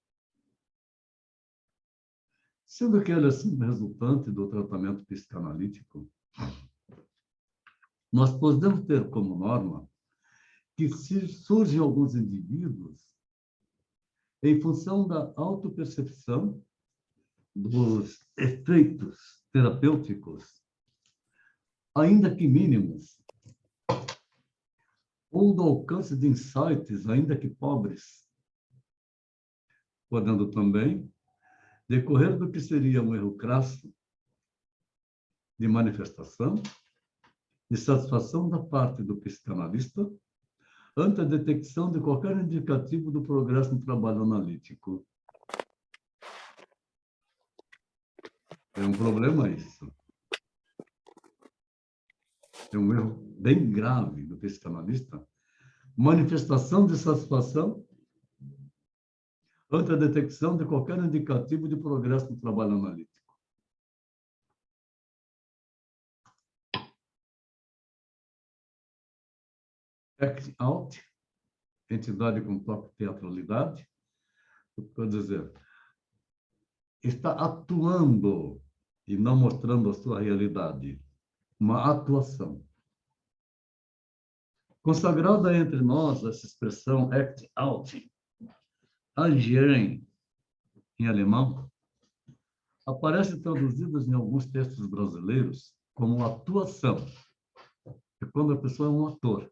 Sendo que ela é sempre resultante do tratamento psicanalítico, nós podemos ter como norma que se surgem alguns indivíduos em função da autopercepção dos efeitos terapêuticos, ainda que mínimos, ou do alcance de insights, ainda que pobres, podendo também decorrer do que seria um erro crasso de manifestação, de satisfação da parte do psicanalista ante a detecção de qualquer indicativo do progresso no trabalho analítico. É um problema isso. É um erro bem grave do psicanalista. Manifestação de satisfação ante a detecção de qualquer indicativo de progresso no trabalho analítico. Act out, entidade com toque de teatralidade, quer dizer, está atuando e não mostrando a sua realidade. Uma atuação. Consagrada entre nós essa expressão act out, agieren, em alemão, aparece traduzida em alguns textos brasileiros como atuação. É quando a pessoa é um ator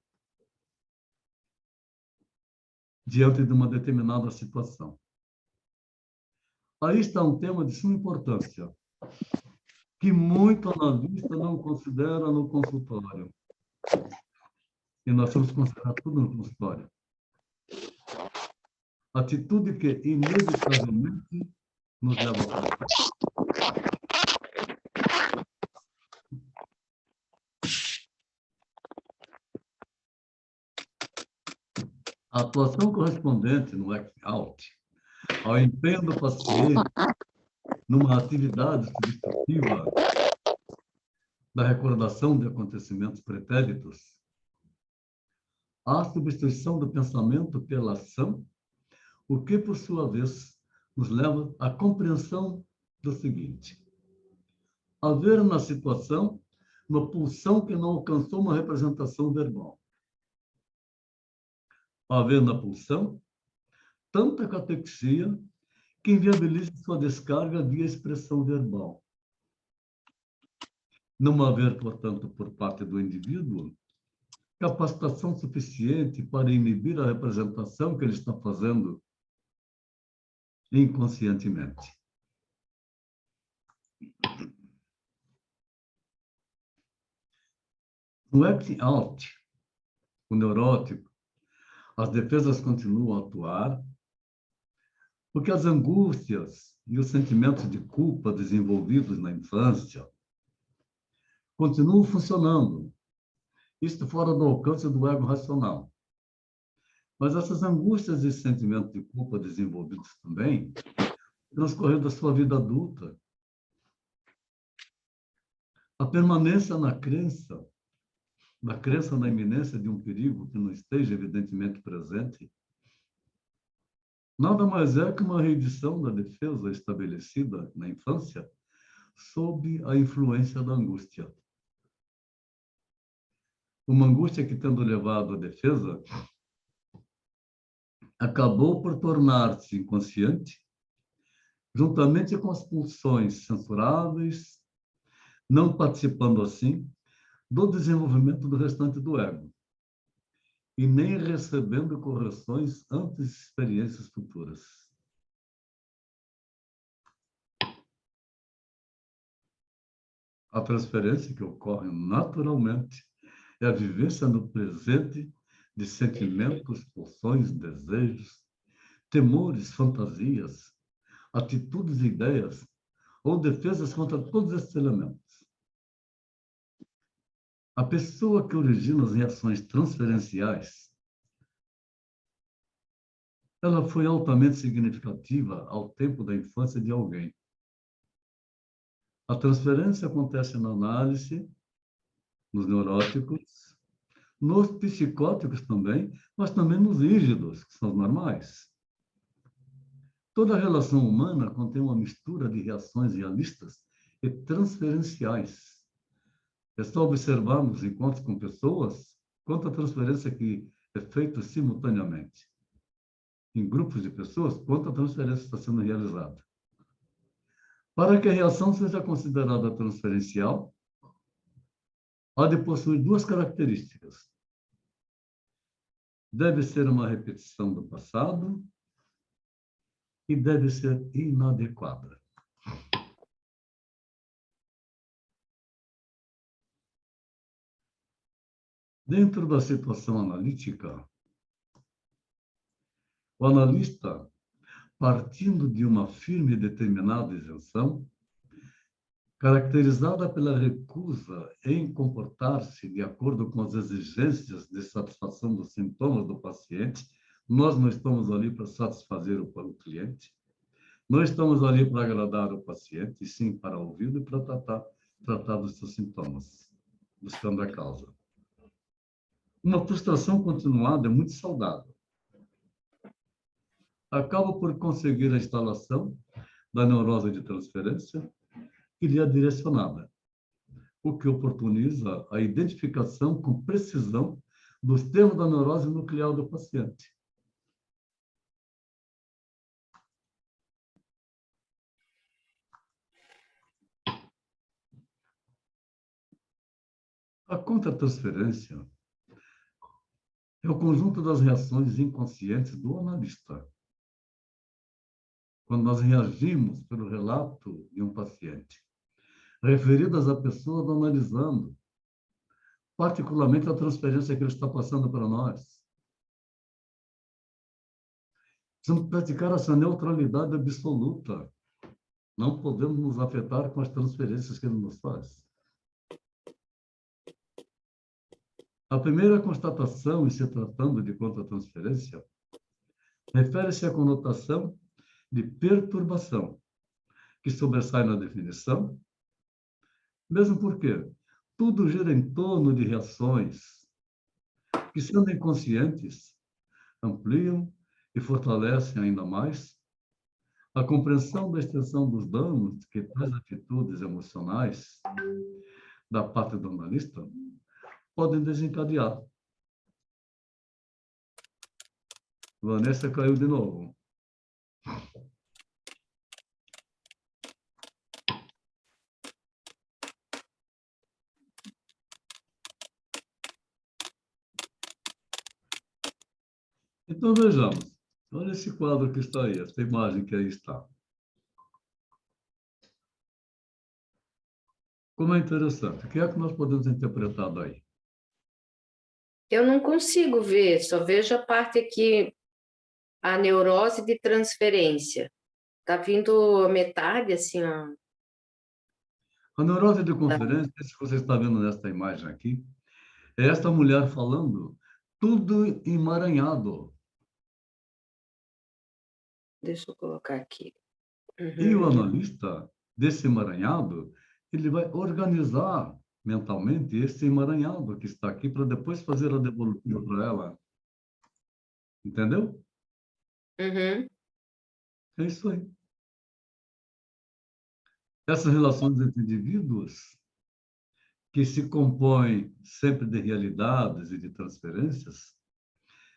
diante de uma determinada situação. Aí está um tema de suma importância, que muito analista não considera no consultório. E nós temos que considerar tudo no consultório. Atitude que, inevitavelmente, nos leva a frente. A atuação correspondente no act out ao empenho do paciente numa atividade substitutiva da recordação de acontecimentos pretéritos, a substituição do pensamento pela ação, o que, por sua vez, nos leva à compreensão do seguinte: haver na situação uma pulsão que não alcançou uma representação verbal. Haver na pulsão tanta catexia que inviabiliza sua descarga via expressão verbal. Não haver, portanto, por parte do indivíduo, capacitação suficiente para inibir a representação que ele está fazendo inconscientemente. No act out, o neurótico, as defesas continuam a atuar, porque as angústias e os sentimentos de culpa desenvolvidos na infância, continuam funcionando. Isto fora do alcance do ego racional. Mas essas angústias e sentimentos de culpa desenvolvidos também, transcorrendo da sua vida adulta, a permanência na crença na iminência de um perigo que não esteja evidentemente presente, nada mais é que uma reedição da defesa estabelecida na infância sob a influência da angústia. Uma angústia que, tendo levado à defesa, acabou por tornar-se inconsciente, juntamente com as pulsões censuráveis, não participando assim do desenvolvimento do restante do ego e nem recebendo correções antes de experiências futuras. A transferência que ocorre naturalmente é a vivência no presente de sentimentos, pulsões, desejos, temores, fantasias, atitudes e ideias, ou defesas contra todos esses elementos. A pessoa que origina as reações transferenciais, ela foi altamente significativa ao tempo da infância de alguém. A transferência acontece na análise, nos neuróticos, nos psicóticos também, mas também nos rígidos, que são os normais. Toda relação humana contém uma mistura de reações realistas e transferenciais. É só observarmos encontros com pessoas quanta transferência que é feita simultaneamente. Em grupos de pessoas, quanta transferência está sendo realizada. Para que a reação seja considerada transferencial, há de possuir duas características. Deve ser uma repetição do passado e deve ser inadequada. Dentro da situação analítica, o analista, partindo de uma firme e determinada isenção, caracterizada pela recusa em comportar-se de acordo com as exigências de satisfação dos sintomas do paciente, nós não estamos ali para satisfazer o cliente, não estamos ali para agradar o paciente, e sim para ouvi-lo e para tratar dos seus sintomas, buscando a causa. Uma frustração continuada é muito saudável. Acaba por conseguir a instalação da neurose de transferência que lhe é direcionada, o que oportuniza a identificação com precisão dos termos da neurose nuclear do paciente. A contratransferência é o conjunto das reações inconscientes do analista. Quando nós reagimos pelo relato de um paciente, referidas à pessoa analisando, particularmente a transferência que ele está passando para nós. Precisamos praticar essa neutralidade absoluta. Não podemos nos afetar com as transferências que ele nos faz. A primeira constatação, em se tratando de contratransferência, refere-se à conotação de perturbação, que sobressai na definição, mesmo porque tudo gira em torno de reações que, sendo inconscientes, ampliam e fortalecem ainda mais a compreensão da extensão dos danos que tais atitudes emocionais da parte do analista podem desencadear. Vanessa caiu de novo. Então, vejamos. Olha esse quadro que está aí, essa imagem que aí está. Como é interessante. O que é que nós podemos interpretar daí? Eu não consigo ver, só vejo a parte aqui, a neurose de transferência. Está vindo a metade, assim, ó. A neurose de Tá. conferência, se você está vendo nesta imagem aqui, é esta mulher falando tudo emaranhado. Deixa eu colocar aqui. E o Uhum. analista desse emaranhado, ele vai organizar mentalmente esse emaranhado que está aqui para depois fazer a devolutiva para ela. Entendeu? Uhum. É isso aí. Essas relações entre indivíduos, que se compõem sempre de realidades e de transferências,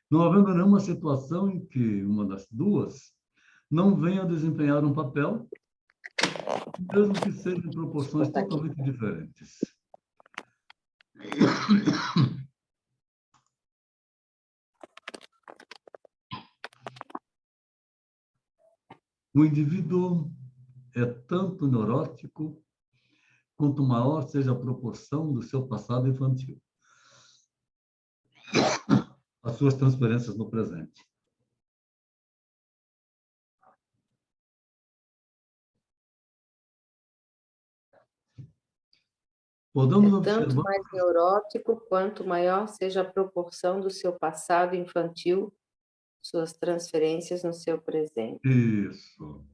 não havendo nenhuma situação em que uma das duas não venha a desempenhar um papel, mesmo que sejam em proporções Botar aqui. totalmente diferentes. O indivíduo é tanto neurótico quanto maior seja a proporção do seu passado infantil, as suas transferências no presente. Podemos É tanto observar mais neurótico quanto maior seja a proporção do seu passado infantil, suas transferências no seu presente. isso.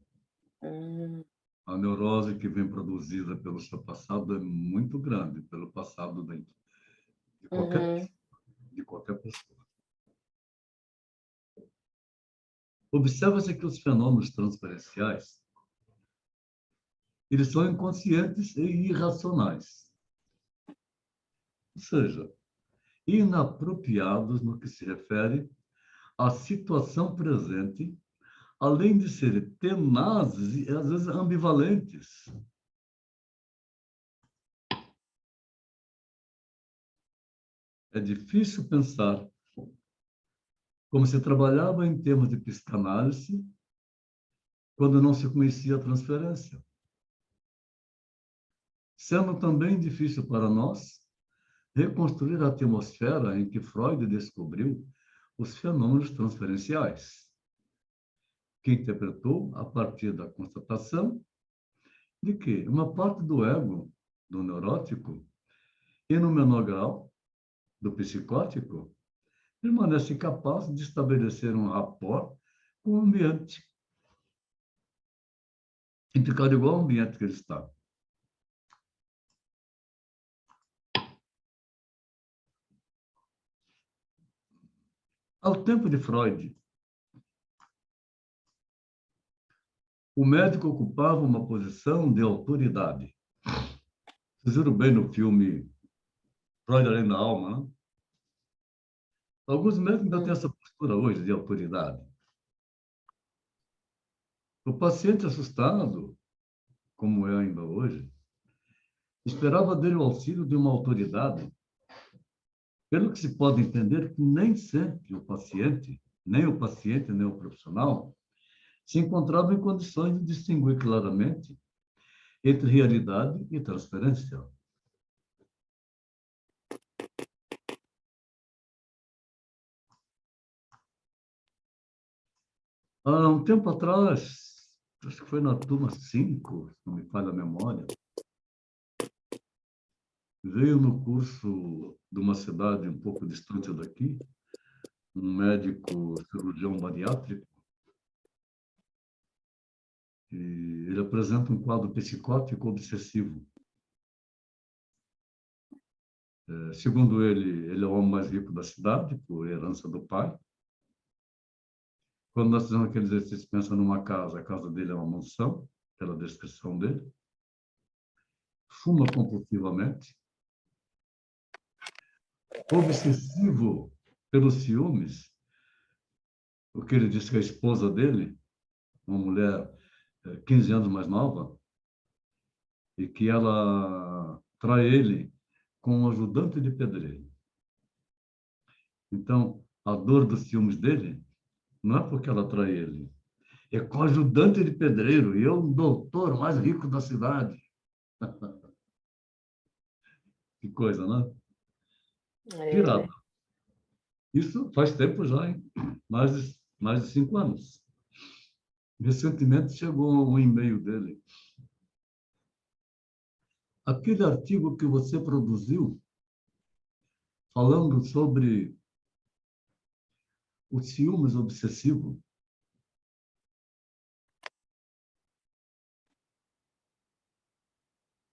Hum. A neurose que vem produzida pelo seu passado é muito grande, pelo passado de Uhum. qualquer pessoa. Observa-se que os fenômenos transferenciais, eles são inconscientes e irracionais. Ou seja, inapropriados no que se refere à situação presente, além de serem tenazes e, às vezes, ambivalentes. É difícil pensar como se trabalhava em termos de psicanálise quando não se conhecia a transferência. Sendo também difícil para nós reconstruir a atmosfera em que Freud descobriu os fenômenos transferenciais, que interpretou a partir da constatação de que uma parte do ego do neurótico e, no menor grau, do psicótico, permanece capaz de estabelecer um rapport com o ambiente e ficar igual ao ambiente que ele está. Ao tempo de Freud, o médico ocupava uma posição de autoridade. Vocês viram bem no filme Freud Além da Alma, né? Alguns médicos ainda têm essa postura hoje de autoridade. O paciente assustado, como é ainda hoje, esperava dele o auxílio de uma autoridade, pelo que se pode entender que nem sempre o paciente, nem o profissional, se encontrava em condições de distinguir claramente entre realidade e transferência. Há um tempo atrás, acho que foi na turma 5, se não me falha a memória, veio no curso de uma cidade um pouco distante daqui, um médico cirurgião bariátrico, e ele apresenta um quadro psicótico obsessivo. Segundo ele é o homem mais rico da cidade, por herança do pai. Quando nós fizemos aquele exercício, pensa numa casa, a casa dele é uma mansão, pela descrição dele. Fuma compulsivamente. Obsessivo pelos ciúmes, porque ele disse que a esposa dele, uma mulher 15 anos mais nova, e que ela trai ele com um ajudante de pedreiro. Então, a dor dos ciúmes dele não é porque ela trai ele, é com o ajudante de pedreiro, e eu, o doutor mais rico da cidade. Que coisa, né? Pirata. Isso faz tempo já, hein? Mais de 5 anos. Recentemente chegou um e-mail dele. aquele artigo que você produziu falando sobre o ciúmes obsessivo,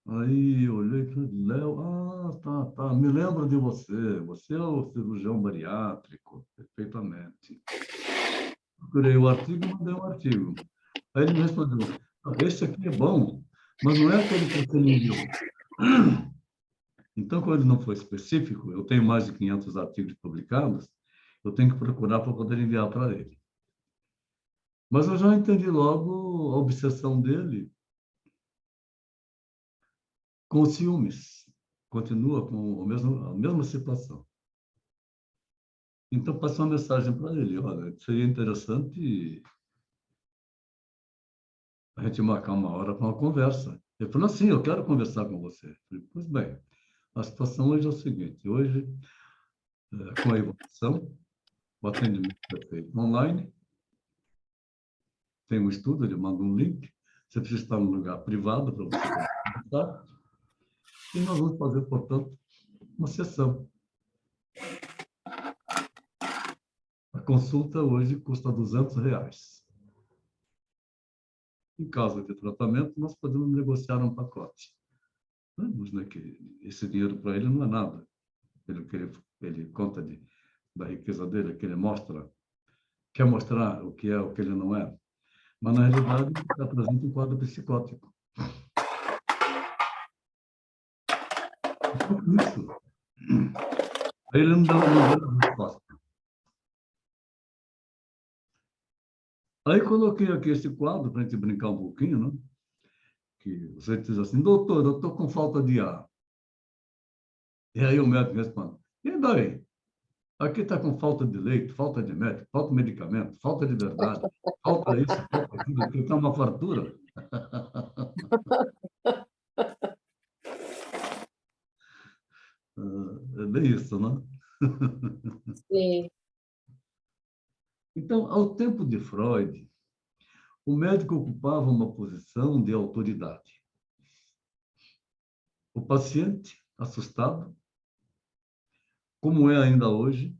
aí eu olhei e falei, Léo, tá, me lembro de você. Você é o cirurgião bariátrico, perfeitamente. Procurei o artigo e mandei um artigo. Aí ele me respondeu, esse aqui é bom, mas não é aquele que você me enviou. Então, quando ele não foi específico, eu tenho mais de 500 artigos publicados, eu tenho que procurar para poder enviar para ele. Mas eu já entendi logo a obsessão dele com os ciúmes. Continua com a mesma situação. Então, passei uma mensagem para ele, olha, seria interessante a gente marcar uma hora para uma conversa. Ele falou, sim, eu quero conversar com você. Eu falei, pois bem, a situação hoje é o seguinte, hoje, com a evolução, o atendimento é feito online, tem um estudo, ele manda um link, você precisa estar num lugar privado para você conversar, e nós vamos fazer, portanto, uma sessão. A consulta hoje custa R$ 200. Em caso de tratamento, nós podemos negociar um pacote. Vamos, né, que esse dinheiro para ele não é nada. Pelo que ele conta da riqueza dele, que ele mostra, quer mostrar o que é, o que ele não é. Mas, na realidade, ele apresenta um quadro psicótico. Então, com isso, aí ele não deu a resposta. Aí coloquei aqui esse quadro para a gente brincar um pouquinho, né? Que você diz assim, doutor, eu estou com falta de ar. E aí o médico responde, e daí? Aqui está com falta de leite, falta de médico, falta de medicamento, falta de verdade, falta isso, falta aquilo, aqui está uma fartura. É bem isso, né? Sim. Então, ao tempo de Freud, o médico ocupava uma posição de autoridade. O paciente, assustado, como é ainda hoje,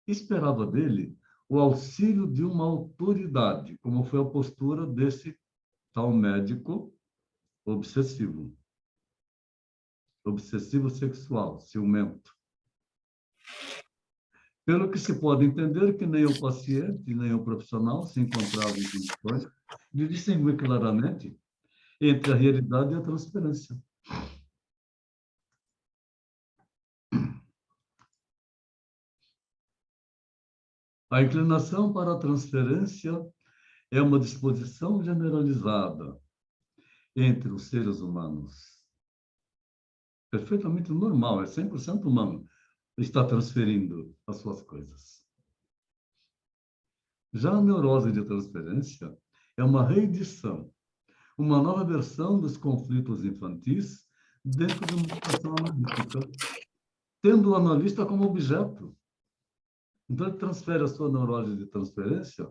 esperava dele o auxílio de uma autoridade, como foi a postura desse tal médico obsessivo. Obsessivo sexual, ciumento. Pelo que se pode entender que nem o paciente, nem o profissional se encontravam em condições de distinguir claramente entre a realidade e a transferência. A inclinação para a transferência é uma disposição generalizada entre os seres humanos. Perfeitamente normal, é 100% humano estar transferindo as suas coisas. Já a neurose de transferência é uma reedição, uma nova versão dos conflitos infantis dentro de uma situação analítica, tendo o analista como objeto. Então, ele transfere a sua neurose de transferência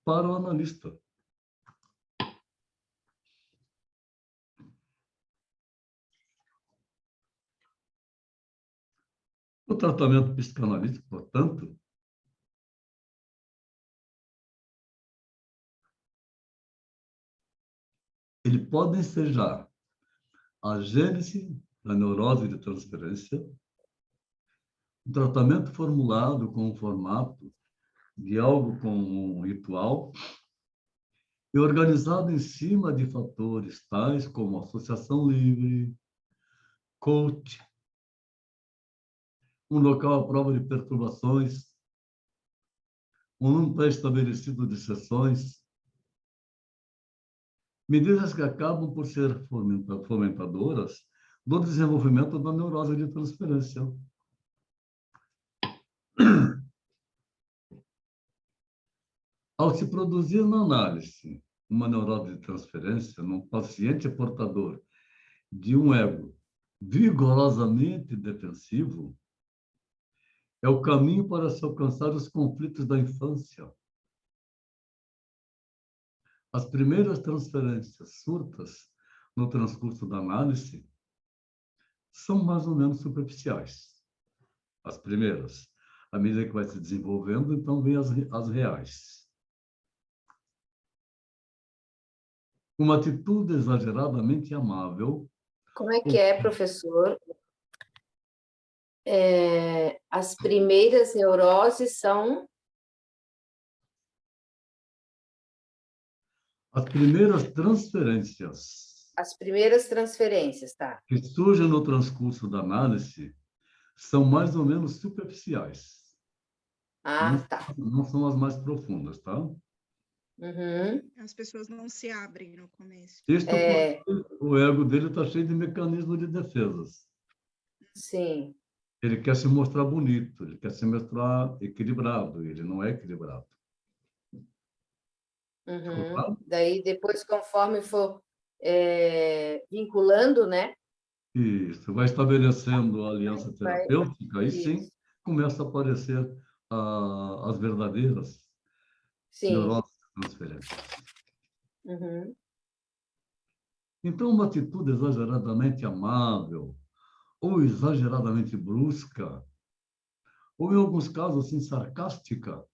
para o analista. O tratamento psicanalítico, portanto, ele pode ensejar a gênese da neurose de transferência, um tratamento formulado com um formato de algo como um ritual e organizado em cima de fatores tais como associação livre, coach, um local à prova de perturbações, um número pré-estabelecido de sessões, medidas que acabam por ser fomentadoras do desenvolvimento da neurose de transferência. Ao se produzir na análise uma neurose de transferência num paciente portador de um ego vigorosamente defensivo, é o caminho para se alcançar os conflitos da infância. As primeiras transferências surtas no transcurso da análise são mais ou menos superficiais. As primeiras. À medida que vai se desenvolvendo, então vem as reais. Uma atitude exageradamente amável. Como é que é, professor? As primeiras neuroses são... As primeiras transferências As primeiras transferências, tá? que surgem no transcurso da análise são mais ou menos superficiais. Ah, tá. Não são as mais profundas, tá? Uhum. As pessoas não se abrem no começo. Isto porque o ego dele está cheio de mecanismos de defesas. Sim. Ele quer se mostrar bonito, ele quer se mostrar equilibrado, ele não é equilibrado. Ficou Uhum. claro? Daí, depois, conforme for vinculando, né? Isso, vai estabelecendo a aliança Vai, terapêutica, aí sim isso. começa a aparecer as verdadeiras Sim. neuroses transferentes. Uhum. Então, uma atitude exageradamente amável ou exageradamente brusca, ou em alguns casos assim sarcástica,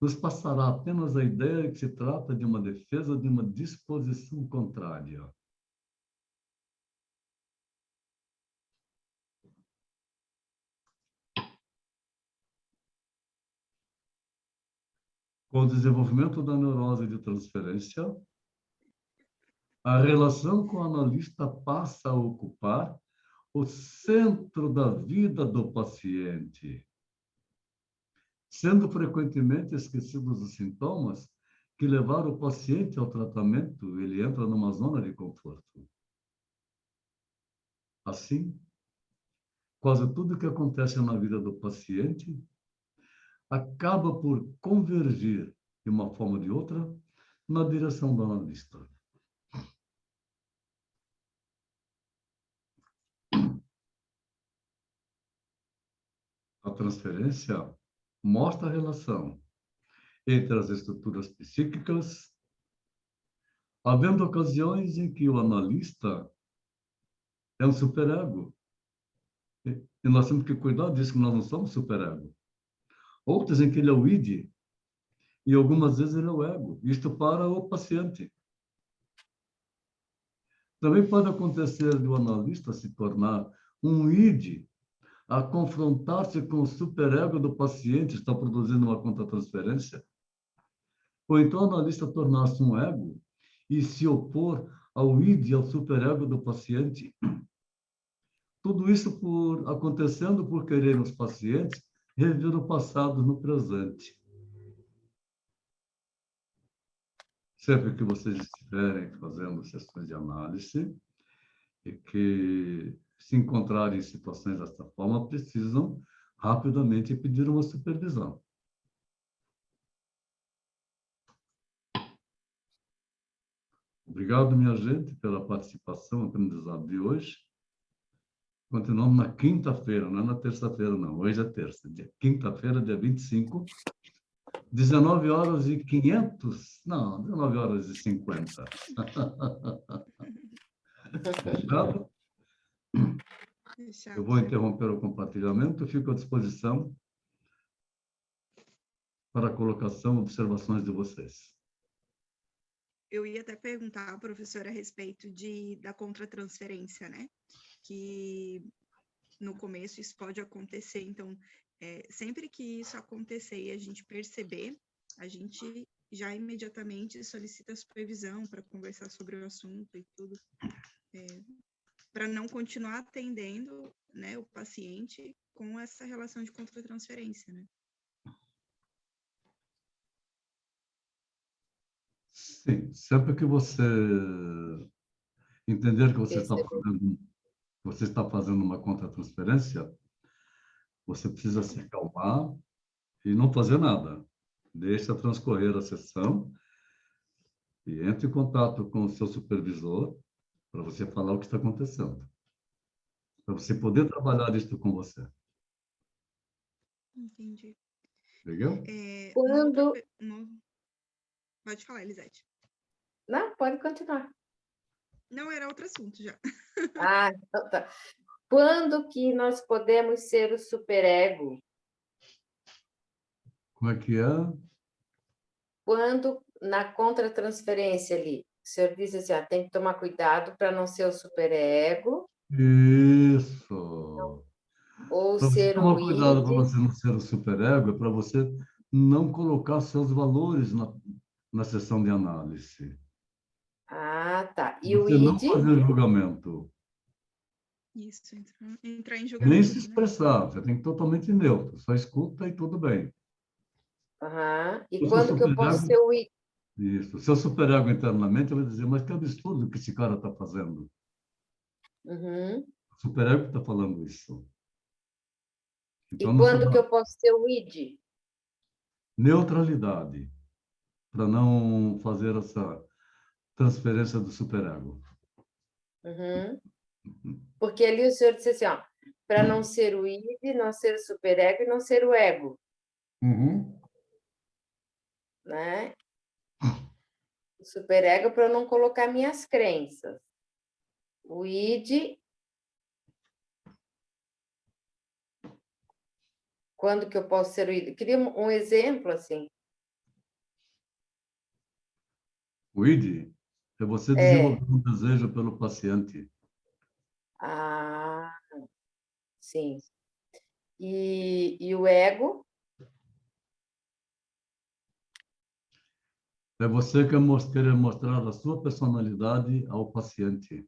nos passará apenas a ideia que se trata de uma defesa de uma disposição contrária. Com o desenvolvimento da neurose de transferência, a relação com o analista passa a ocupar o centro da vida do paciente, sendo frequentemente esquecidos os sintomas que levaram o paciente ao tratamento, ele entra numa zona de conforto. Assim, quase tudo que acontece na vida do paciente acaba por convergir, de uma forma ou de outra, na direção do analista. A transferência mostra a relação entre as estruturas psíquicas, havendo ocasiões em que o analista é um superego. E nós temos que cuidar disso, que nós não somos superego. Outras em que ele é o id, e algumas vezes ele é o ego. Isto para o paciente. Também pode acontecer de o analista se tornar um id, a confrontar-se com o superego do paciente, está produzindo uma contratransferência. Ou então o analista tornar-se um ego e se opor ao id, ao superego do paciente. Tudo isso acontecendo por querer os pacientes reviver o passado no presente. Sempre que vocês estiverem fazendo sessões de análise e que se encontrarem em situações desta forma, precisam rapidamente pedir uma supervisão. Obrigado, minha gente, pela participação no aprendizado de hoje. Continuamos na quinta-feira, não é na terça-feira, não. Hoje é terça. Quinta-feira, dia 25, 19 horas e 500. Não, 19 horas e 50. Fechado? Eu vou interromper o compartilhamento. Fico à disposição para a colocação, observações de vocês. Eu ia até perguntar, professor, a respeito da contratransferência, né? Que no começo isso pode acontecer. Então, sempre que isso acontecer e a gente perceber, a gente já imediatamente solicita supervisão para conversar sobre o assunto e tudo, para não continuar atendendo, né, o paciente com essa relação de contratransferência, né? Sim, sempre que você entender que Percebo. você está fazendo uma contratransferência, você precisa se acalmar e não fazer nada. Deixa transcorrer a sessão e entre em contato com o seu supervisor para você falar o que está acontecendo. Para você poder trabalhar isso com você. Entendi. Legal? Quando... Pode falar, Elisete. Não, pode continuar. Não, era outro assunto já. Ah, então tá. Quando que nós podemos ser o superego? Como é que é? Quando, na contratransferência ali, o senhor diz assim, tem que tomar cuidado para não ser o superego Isso. ou Para você ser tomar o cuidado para id. você não ser o superego, é para você não colocar seus valores na sessão de análise. Ah, tá. E o Você não id? fazer julgamento. Isso, entrar em Nem se julgamento, né? expressar. Você tem que ir totalmente neutro. Só escuta e tudo bem. Aham. E O seu quando que eu posso superego, ser o id? isso. O seu superego internamente vai dizer, mas que absurdo que esse cara está fazendo. Uhum. O superego está falando isso. E Então, não se quando que dá eu posso ser o id? neutralidade para não fazer essa transferência do superego. Uhum. Porque ali o senhor disse assim, ó, para não ser o id, não ser o superego e não ser o ego, Uhum. né? O superego para eu não colocar minhas crenças. O id, quando que eu posso ser o id? Queria um exemplo, assim. O ID é você É, desenvolver um desejo pelo paciente. ah, sim. E o ego? É você querer mostrar a sua personalidade ao paciente.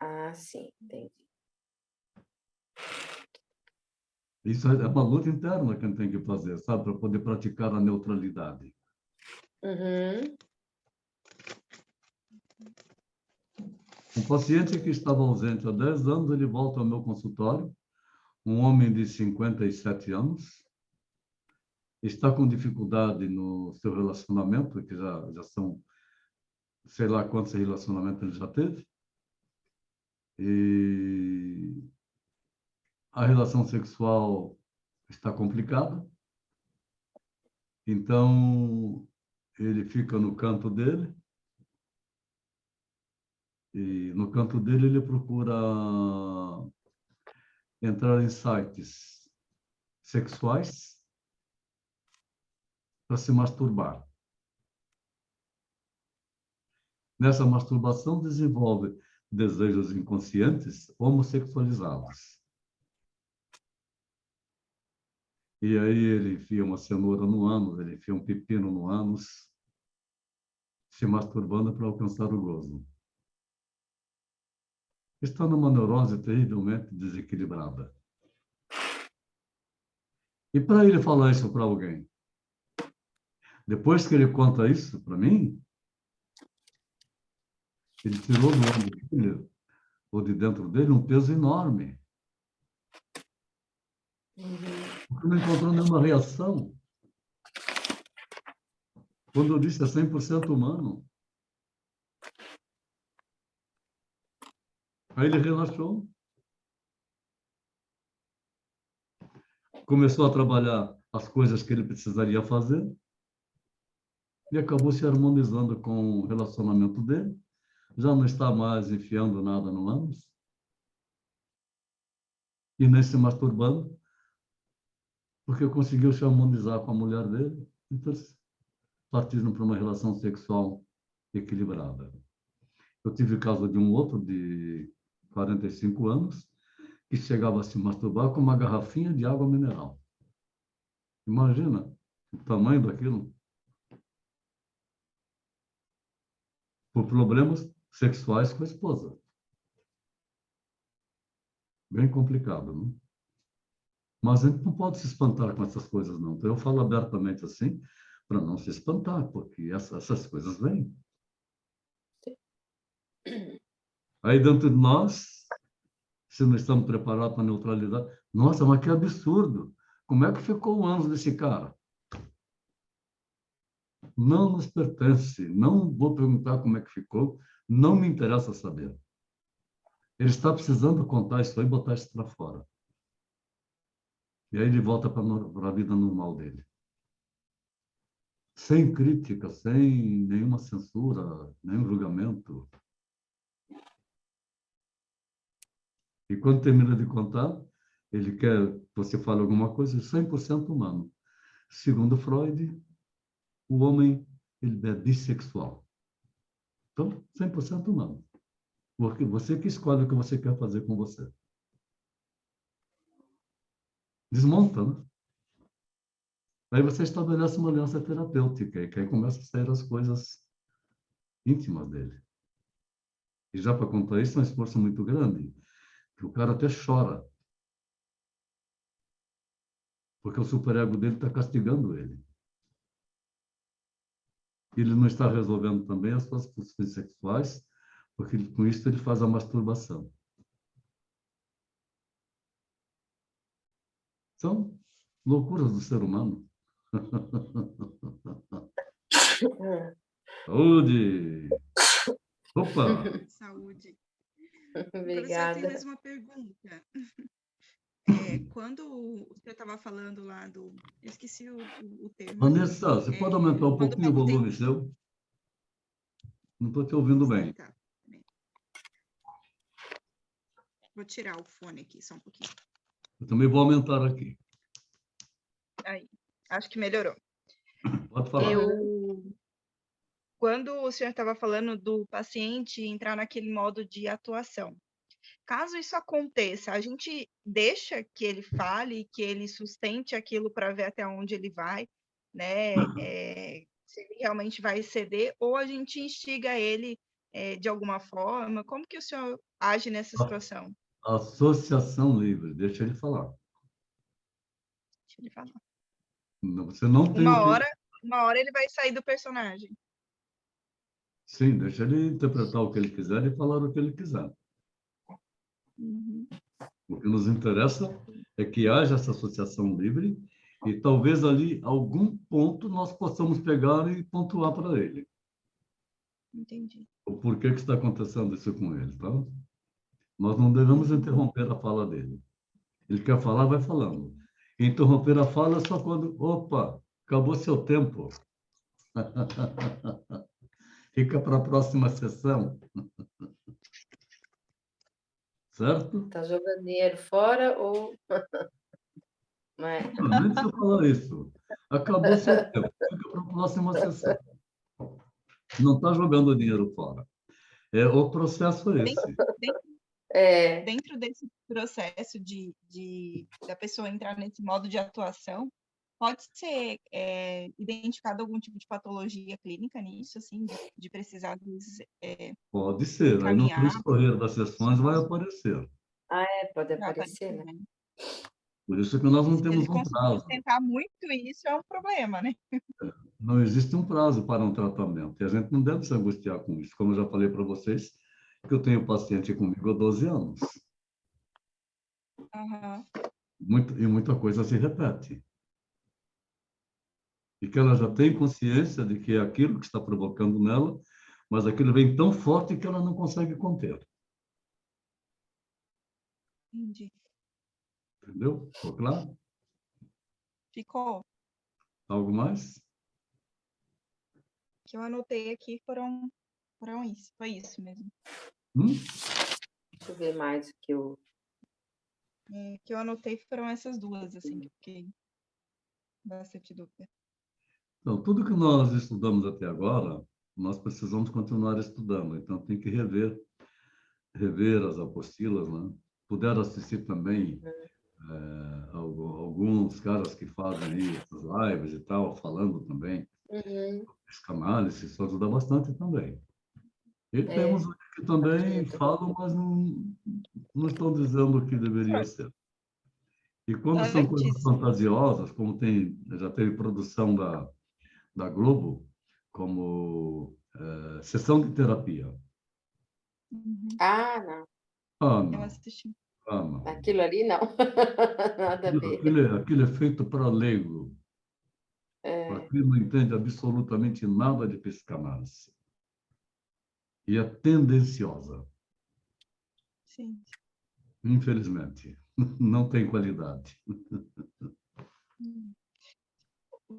Ah, sim, entendi. Isso é uma luta interna que a gente tem que fazer, sabe? Para poder praticar a neutralidade. Uhum, Um paciente que estava ausente há 10 anos, ele volta ao meu consultório, um homem de 57 anos, está com dificuldade no seu relacionamento, que já são, sei lá quantos relacionamentos ele já teve, e a relação sexual está complicada, então ele fica no canto dele, e no canto dele ele procura entrar em sites sexuais para se masturbar. Nessa masturbação desenvolve desejos inconscientes homossexualizados. E aí ele enfia uma cenoura no ânus, ele enfia um pepino no ânus, se masturbando para alcançar o gozo. Está numa neurose terrivelmente desequilibrada. E para ele falar isso para alguém, depois que ele conta isso para mim, ele tirou do ombro dele, ou de dentro dele, um peso enorme, uhum. porque não encontrou nenhuma reação. Quando eu disse é 100% humano, aí ele relaxou, começou a trabalhar as coisas que ele precisaria fazer e acabou se harmonizando com o relacionamento dele. Já não está mais enfiando nada no ânus e nem se masturbando, porque conseguiu se harmonizar com a mulher dele. Então, partiram para uma relação sexual equilibrada. Eu tive o caso de um outro de 45 anos que chegava a se masturbar com uma garrafinha de água mineral. Imagina o tamanho daquilo. Por problemas sexuais com a esposa. Bem complicado, não? Mas a gente não pode se espantar com essas coisas, não. Então, eu falo abertamente assim, para não se espantar, porque essas coisas vêm. Aí, dentro de nós, se não estamos preparados para a neutralidade, nossa, mas que absurdo! Como é que ficou o ânus desse cara? Não nos pertence, não vou perguntar como é que ficou, não me interessa saber. Ele está precisando contar isso aí e botar isso para fora. E aí ele volta para a vida normal dele. Sem crítica, sem nenhuma censura, nenhum julgamento. E quando termina de contar, ele quer que você fale alguma coisa 100% humano. Segundo Freud, o homem ele é bissexual. Então, 100% humano. Porque você que escolhe o que você quer fazer com você. Desmonta, né? Aí você estabelece uma aliança terapêutica, e aí começa a sair as coisas íntimas dele. E já para contar isso é um esforço muito grande, que o cara até chora. Porque o superego dele está castigando ele. Ele não está resolvendo também as suas pulsões sexuais, porque com isso ele faz a masturbação. São loucuras do ser humano. Saúde! Opa! Saúde. Professor, eu Obrigada. tenho mais uma pergunta. Quando o senhor estava falando lá do... Eu esqueci o termo. Vanessa, você pode aumentar um Quando pouquinho o volume seu? Não estou te ouvindo bem. Tá. Vou tirar o fone aqui, só um pouquinho. Eu também vou aumentar aqui. Aí, acho que melhorou. Pode falar. Quando o senhor estava falando do paciente entrar naquele modo de atuação, caso isso aconteça, a gente deixa que ele fale, que ele sustente aquilo para ver até onde ele vai, né? Se ele realmente vai ceder, ou a gente instiga ele de alguma forma? Como que o senhor age nessa situação? Associação livre, deixa ele falar. Deixa ele falar. Você não tem o que... Uma hora ele vai sair do personagem. Sim, deixa ele interpretar o que ele quiser e falar o que ele quiser. Uhum. O que nos interessa é que haja essa associação livre e talvez ali, algum ponto, nós possamos pegar e pontuar para ele. Entendi. O porquê que está acontecendo isso com ele, tá? Nós não devemos interromper a fala dele. Ele quer falar, vai falando. Interromper a fala é só quando, opa, acabou seu tempo. Fica para a próxima sessão. Certo? Tá jogando dinheiro fora ou... Não é? Nem precisa falar isso. Acabou seu tempo. Fica para a próxima sessão. Não está jogando dinheiro fora. O processo é esse. Dentro desse processo da pessoa entrar nesse modo de atuação, pode ser identificado algum tipo de patologia clínica nisso, assim, de precisar Pode ser. Aí no caminhar? transcorrer das sessões vai aparecer. Pode Vai aparecer, né? né? Por isso que nós não Se temos ele um conseguir prazo. sustentar muito isso, é um problema, né? Não existe um prazo para um tratamento. E a gente não deve se angustiar com isso. Como eu já falei para vocês, que eu tenho paciente comigo há 12 anos. Uhum. E muita coisa se repete. E que ela já tem consciência de que é aquilo que está provocando nela, mas aquilo vem tão forte que ela não consegue conter. Entendi. Entendeu? Ficou claro? Ficou. Algo mais? Que eu anotei aqui foram isso. Foi isso mesmo. Deixa eu ver mais o que eu... Que eu anotei foram essas duas, assim, que eu fiquei bastante dúvida. Então, tudo que nós estudamos até agora, nós precisamos continuar estudando. Então, tem que rever as apostilas, né? Puderam assistir também alguns caras que fazem aí essas lives e tal, falando também. Psicanálise, isso ajuda bastante também. E temos aqui que também falam, mas não estão dizendo o que deveria ser. E quando são coisas fantasiosas, como já teve produção da Globo, como sessão de terapia. não. Não. Eu assisti. Não. Aquilo ali, não. Nada a ver. Aquilo é feito para leigo. Para quem não entende absolutamente nada de psicanálise. E é tendenciosa. Sim. Infelizmente. Não tem qualidade.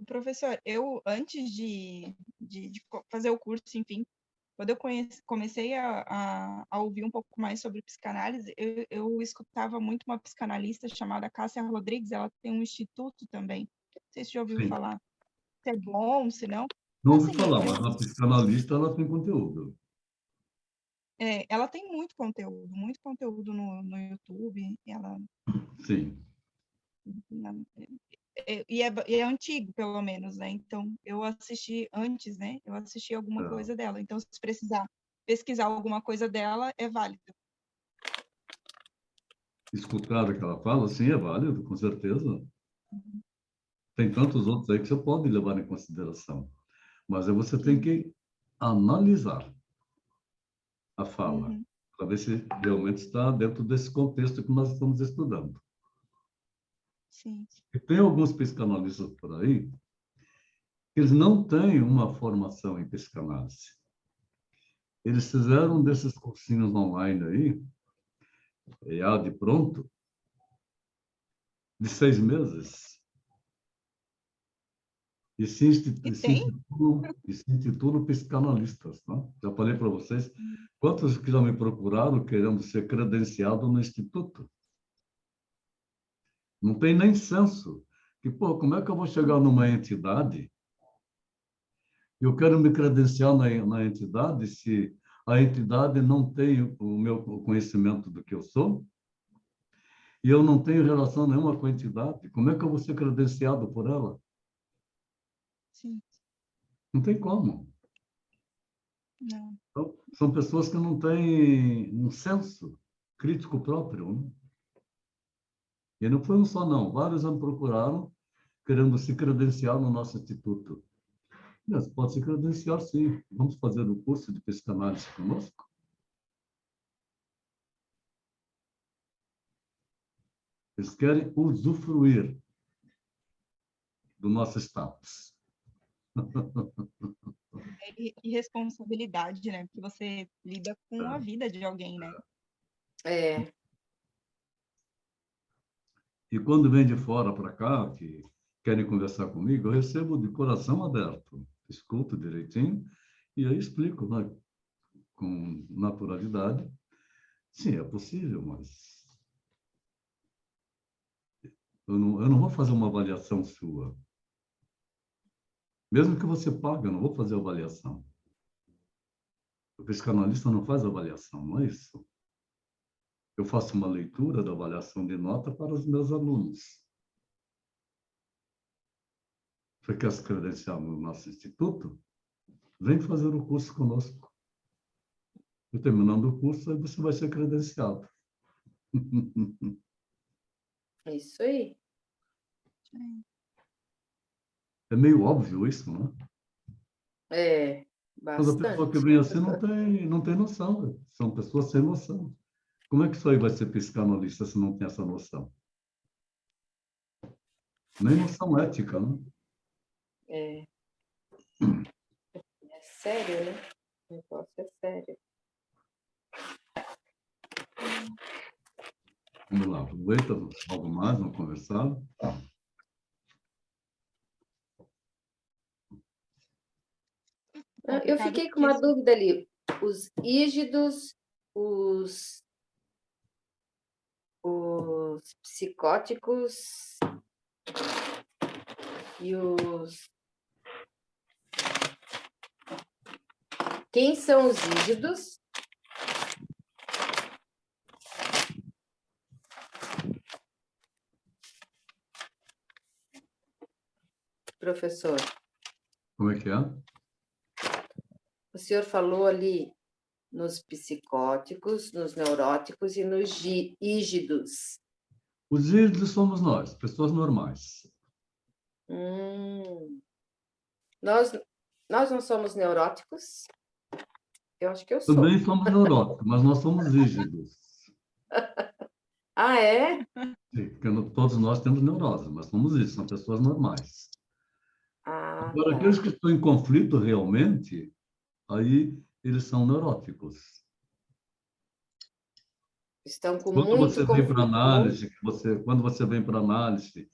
Professor, eu, antes de fazer o curso, enfim, Quando eu comecei a ouvir um pouco mais sobre psicanálise, eu escutava muito uma psicanalista chamada Cássia Rodrigues, ela tem um instituto também, não sei se já ouviu Sim. falar, se é bom, se não. Não Assim, ouvi falar, mas a psicanalista ela tem conteúdo. ela tem muito conteúdo no YouTube, ela... Sim. E é antigo, pelo menos, né? Então, eu assisti antes, né? Eu assisti alguma É. coisa dela. Então, se precisar pesquisar alguma coisa dela, é válido. Escutar o que ela fala, sim, é válido, com certeza. Tem tantos outros aí que você pode levar em consideração. Mas aí você tem que analisar a fala, Uhum. para ver se realmente está dentro desse contexto que nós estamos estudando. Sim. E tem alguns psicanalistas por aí que eles não têm uma formação em psicanálise. Eles fizeram desses cursinhos online aí, EAD pronto, de 6 meses, e E tem? se intitulam psicanalistas. Tá? Já falei para vocês, quantos que já me procuraram querendo ser credenciado no instituto? Não tem nem senso. Que, pô, como é que eu vou chegar numa entidade e eu quero me credenciar na entidade se a entidade não tem o meu conhecimento do que eu sou e eu não tenho relação nenhuma com a entidade? Como é que eu vou ser credenciado por ela? Sim. Não tem como. Não. Então, são pessoas que não têm um senso crítico próprio, né? E não foi um só, não. Vários me procuraram querendo se credenciar no nosso instituto. Mas pode se credenciar, sim. Vamos fazer o curso de psicanálise conosco? Eles querem usufruir do nosso status. E responsabilidade, né? Porque você lida com a vida de alguém, né? É, E quando vem de fora para cá, que querem conversar comigo, eu recebo de coração aberto, escuto direitinho e aí explico, né, com naturalidade. Sim, é possível, mas eu não vou fazer uma avaliação sua. Mesmo que você pague, eu não vou fazer avaliação. O psicanalista não faz avaliação, não é isso? Eu faço uma leitura da avaliação de nota para os meus alunos. Você quer se credenciar no nosso instituto? Vem fazer o curso conosco. E terminando o curso, aí você vai ser credenciado. isso aí. É meio óbvio isso, não é? É, Mas a pessoa que bastante. vem assim não tem noção. São pessoas sem noção. Como é que isso aí vai ser psicanalista se não tem essa noção? Nem noção ética, né? É, é sério, né? O negócio é sério. Vamos lá, aproveita, algo mais, vamos conversar. Eu fiquei com uma dúvida ali. Os rígidos, os psicóticos e os... Quem são os rígidos? Professor, Como é que é? o senhor falou ali nos psicóticos, nos neuróticos e nos rígidos. Os ídolos somos nós, pessoas normais. Nós não somos neuróticos? Eu acho que eu sou. Também somos neuróticos, mas nós somos rígidos. Ah, é? Sim, porque todos nós temos neurose, mas somos isso, são pessoas normais. Ah, Agora, tá. aqueles que estão em conflito realmente, aí eles são neuróticos. Estão com Quando muito você vem para conflito. análise, quando você vem para análise,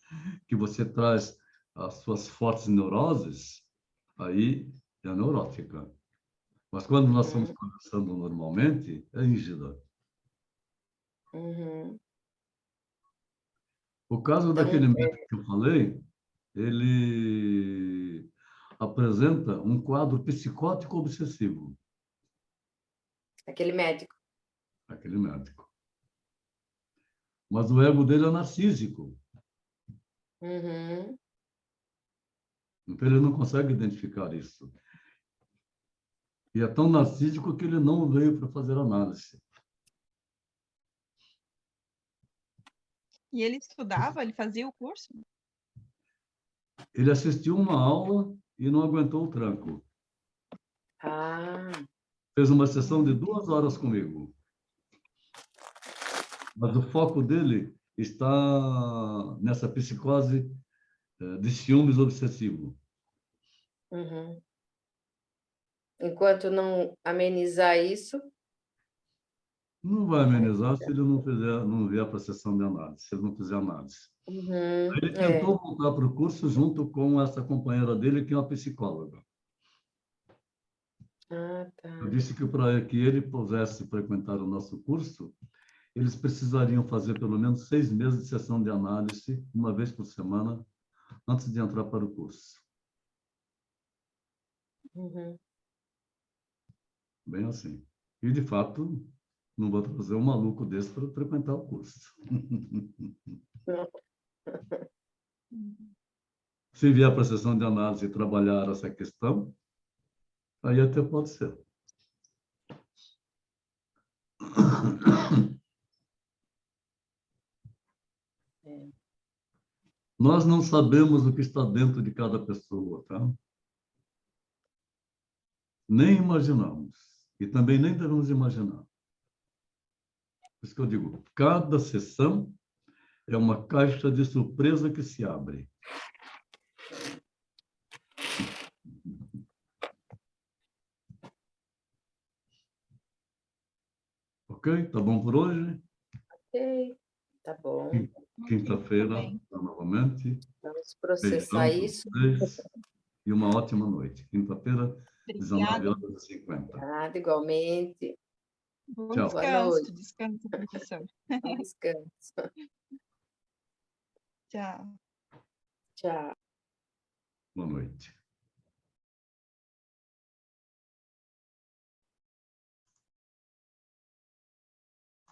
que você traz as suas fortes neuroses, aí é neurótica. Mas quando nós estamos conversando normalmente, é rígida. Uhum. O caso Então, daquele médico que eu falei, ele apresenta um quadro psicótico obsessivo, aquele médico. aquele médico. Mas o ego dele é narcísico, Uhum. então ele não consegue identificar isso. E é tão narcísico que ele não veio para fazer análise. E ele estudava, ele fazia o curso? Ele assistiu uma aula e não aguentou o tranco. Ah, Fez uma sessão de 2 horas comigo. Mas o foco dele está nessa psicose de ciúmes obsessivo. uhum. Enquanto não amenizar isso, Não vai amenizar se ele não vier para a sessão de análise, se ele não fizer análise. uhum, Ele tentou voltar para o curso junto com essa companheira dele, que é uma psicóloga. Ah, tá. Eu disse que para que ele pudesse frequentar o nosso curso, eles precisariam fazer pelo menos 6 meses de sessão de análise, uma vez por semana, antes de entrar para o curso. Uhum. Bem assim. E, de fato, não vou trazer um maluco desse para frequentar o curso. Se vier para a sessão de análise e trabalhar essa questão, aí até pode ser. Nós não sabemos o que está dentro de cada pessoa, tá? Nem imaginamos. E também nem devemos imaginar. Por isso que eu digo, cada sessão é uma caixa de surpresa que se abre. Ok? Tá bom por hoje? Ok, tá bom. Quinta-feira, bem. novamente. Vamos processar Beijão para isso. vocês e uma ótima noite. Quinta-feira, 19 Obrigada. horas e 50. Nada, igualmente. Bom Tchau. Boa descanso, noite. descanso, professor. Bom descanso. Tchau. Tchau. Boa noite.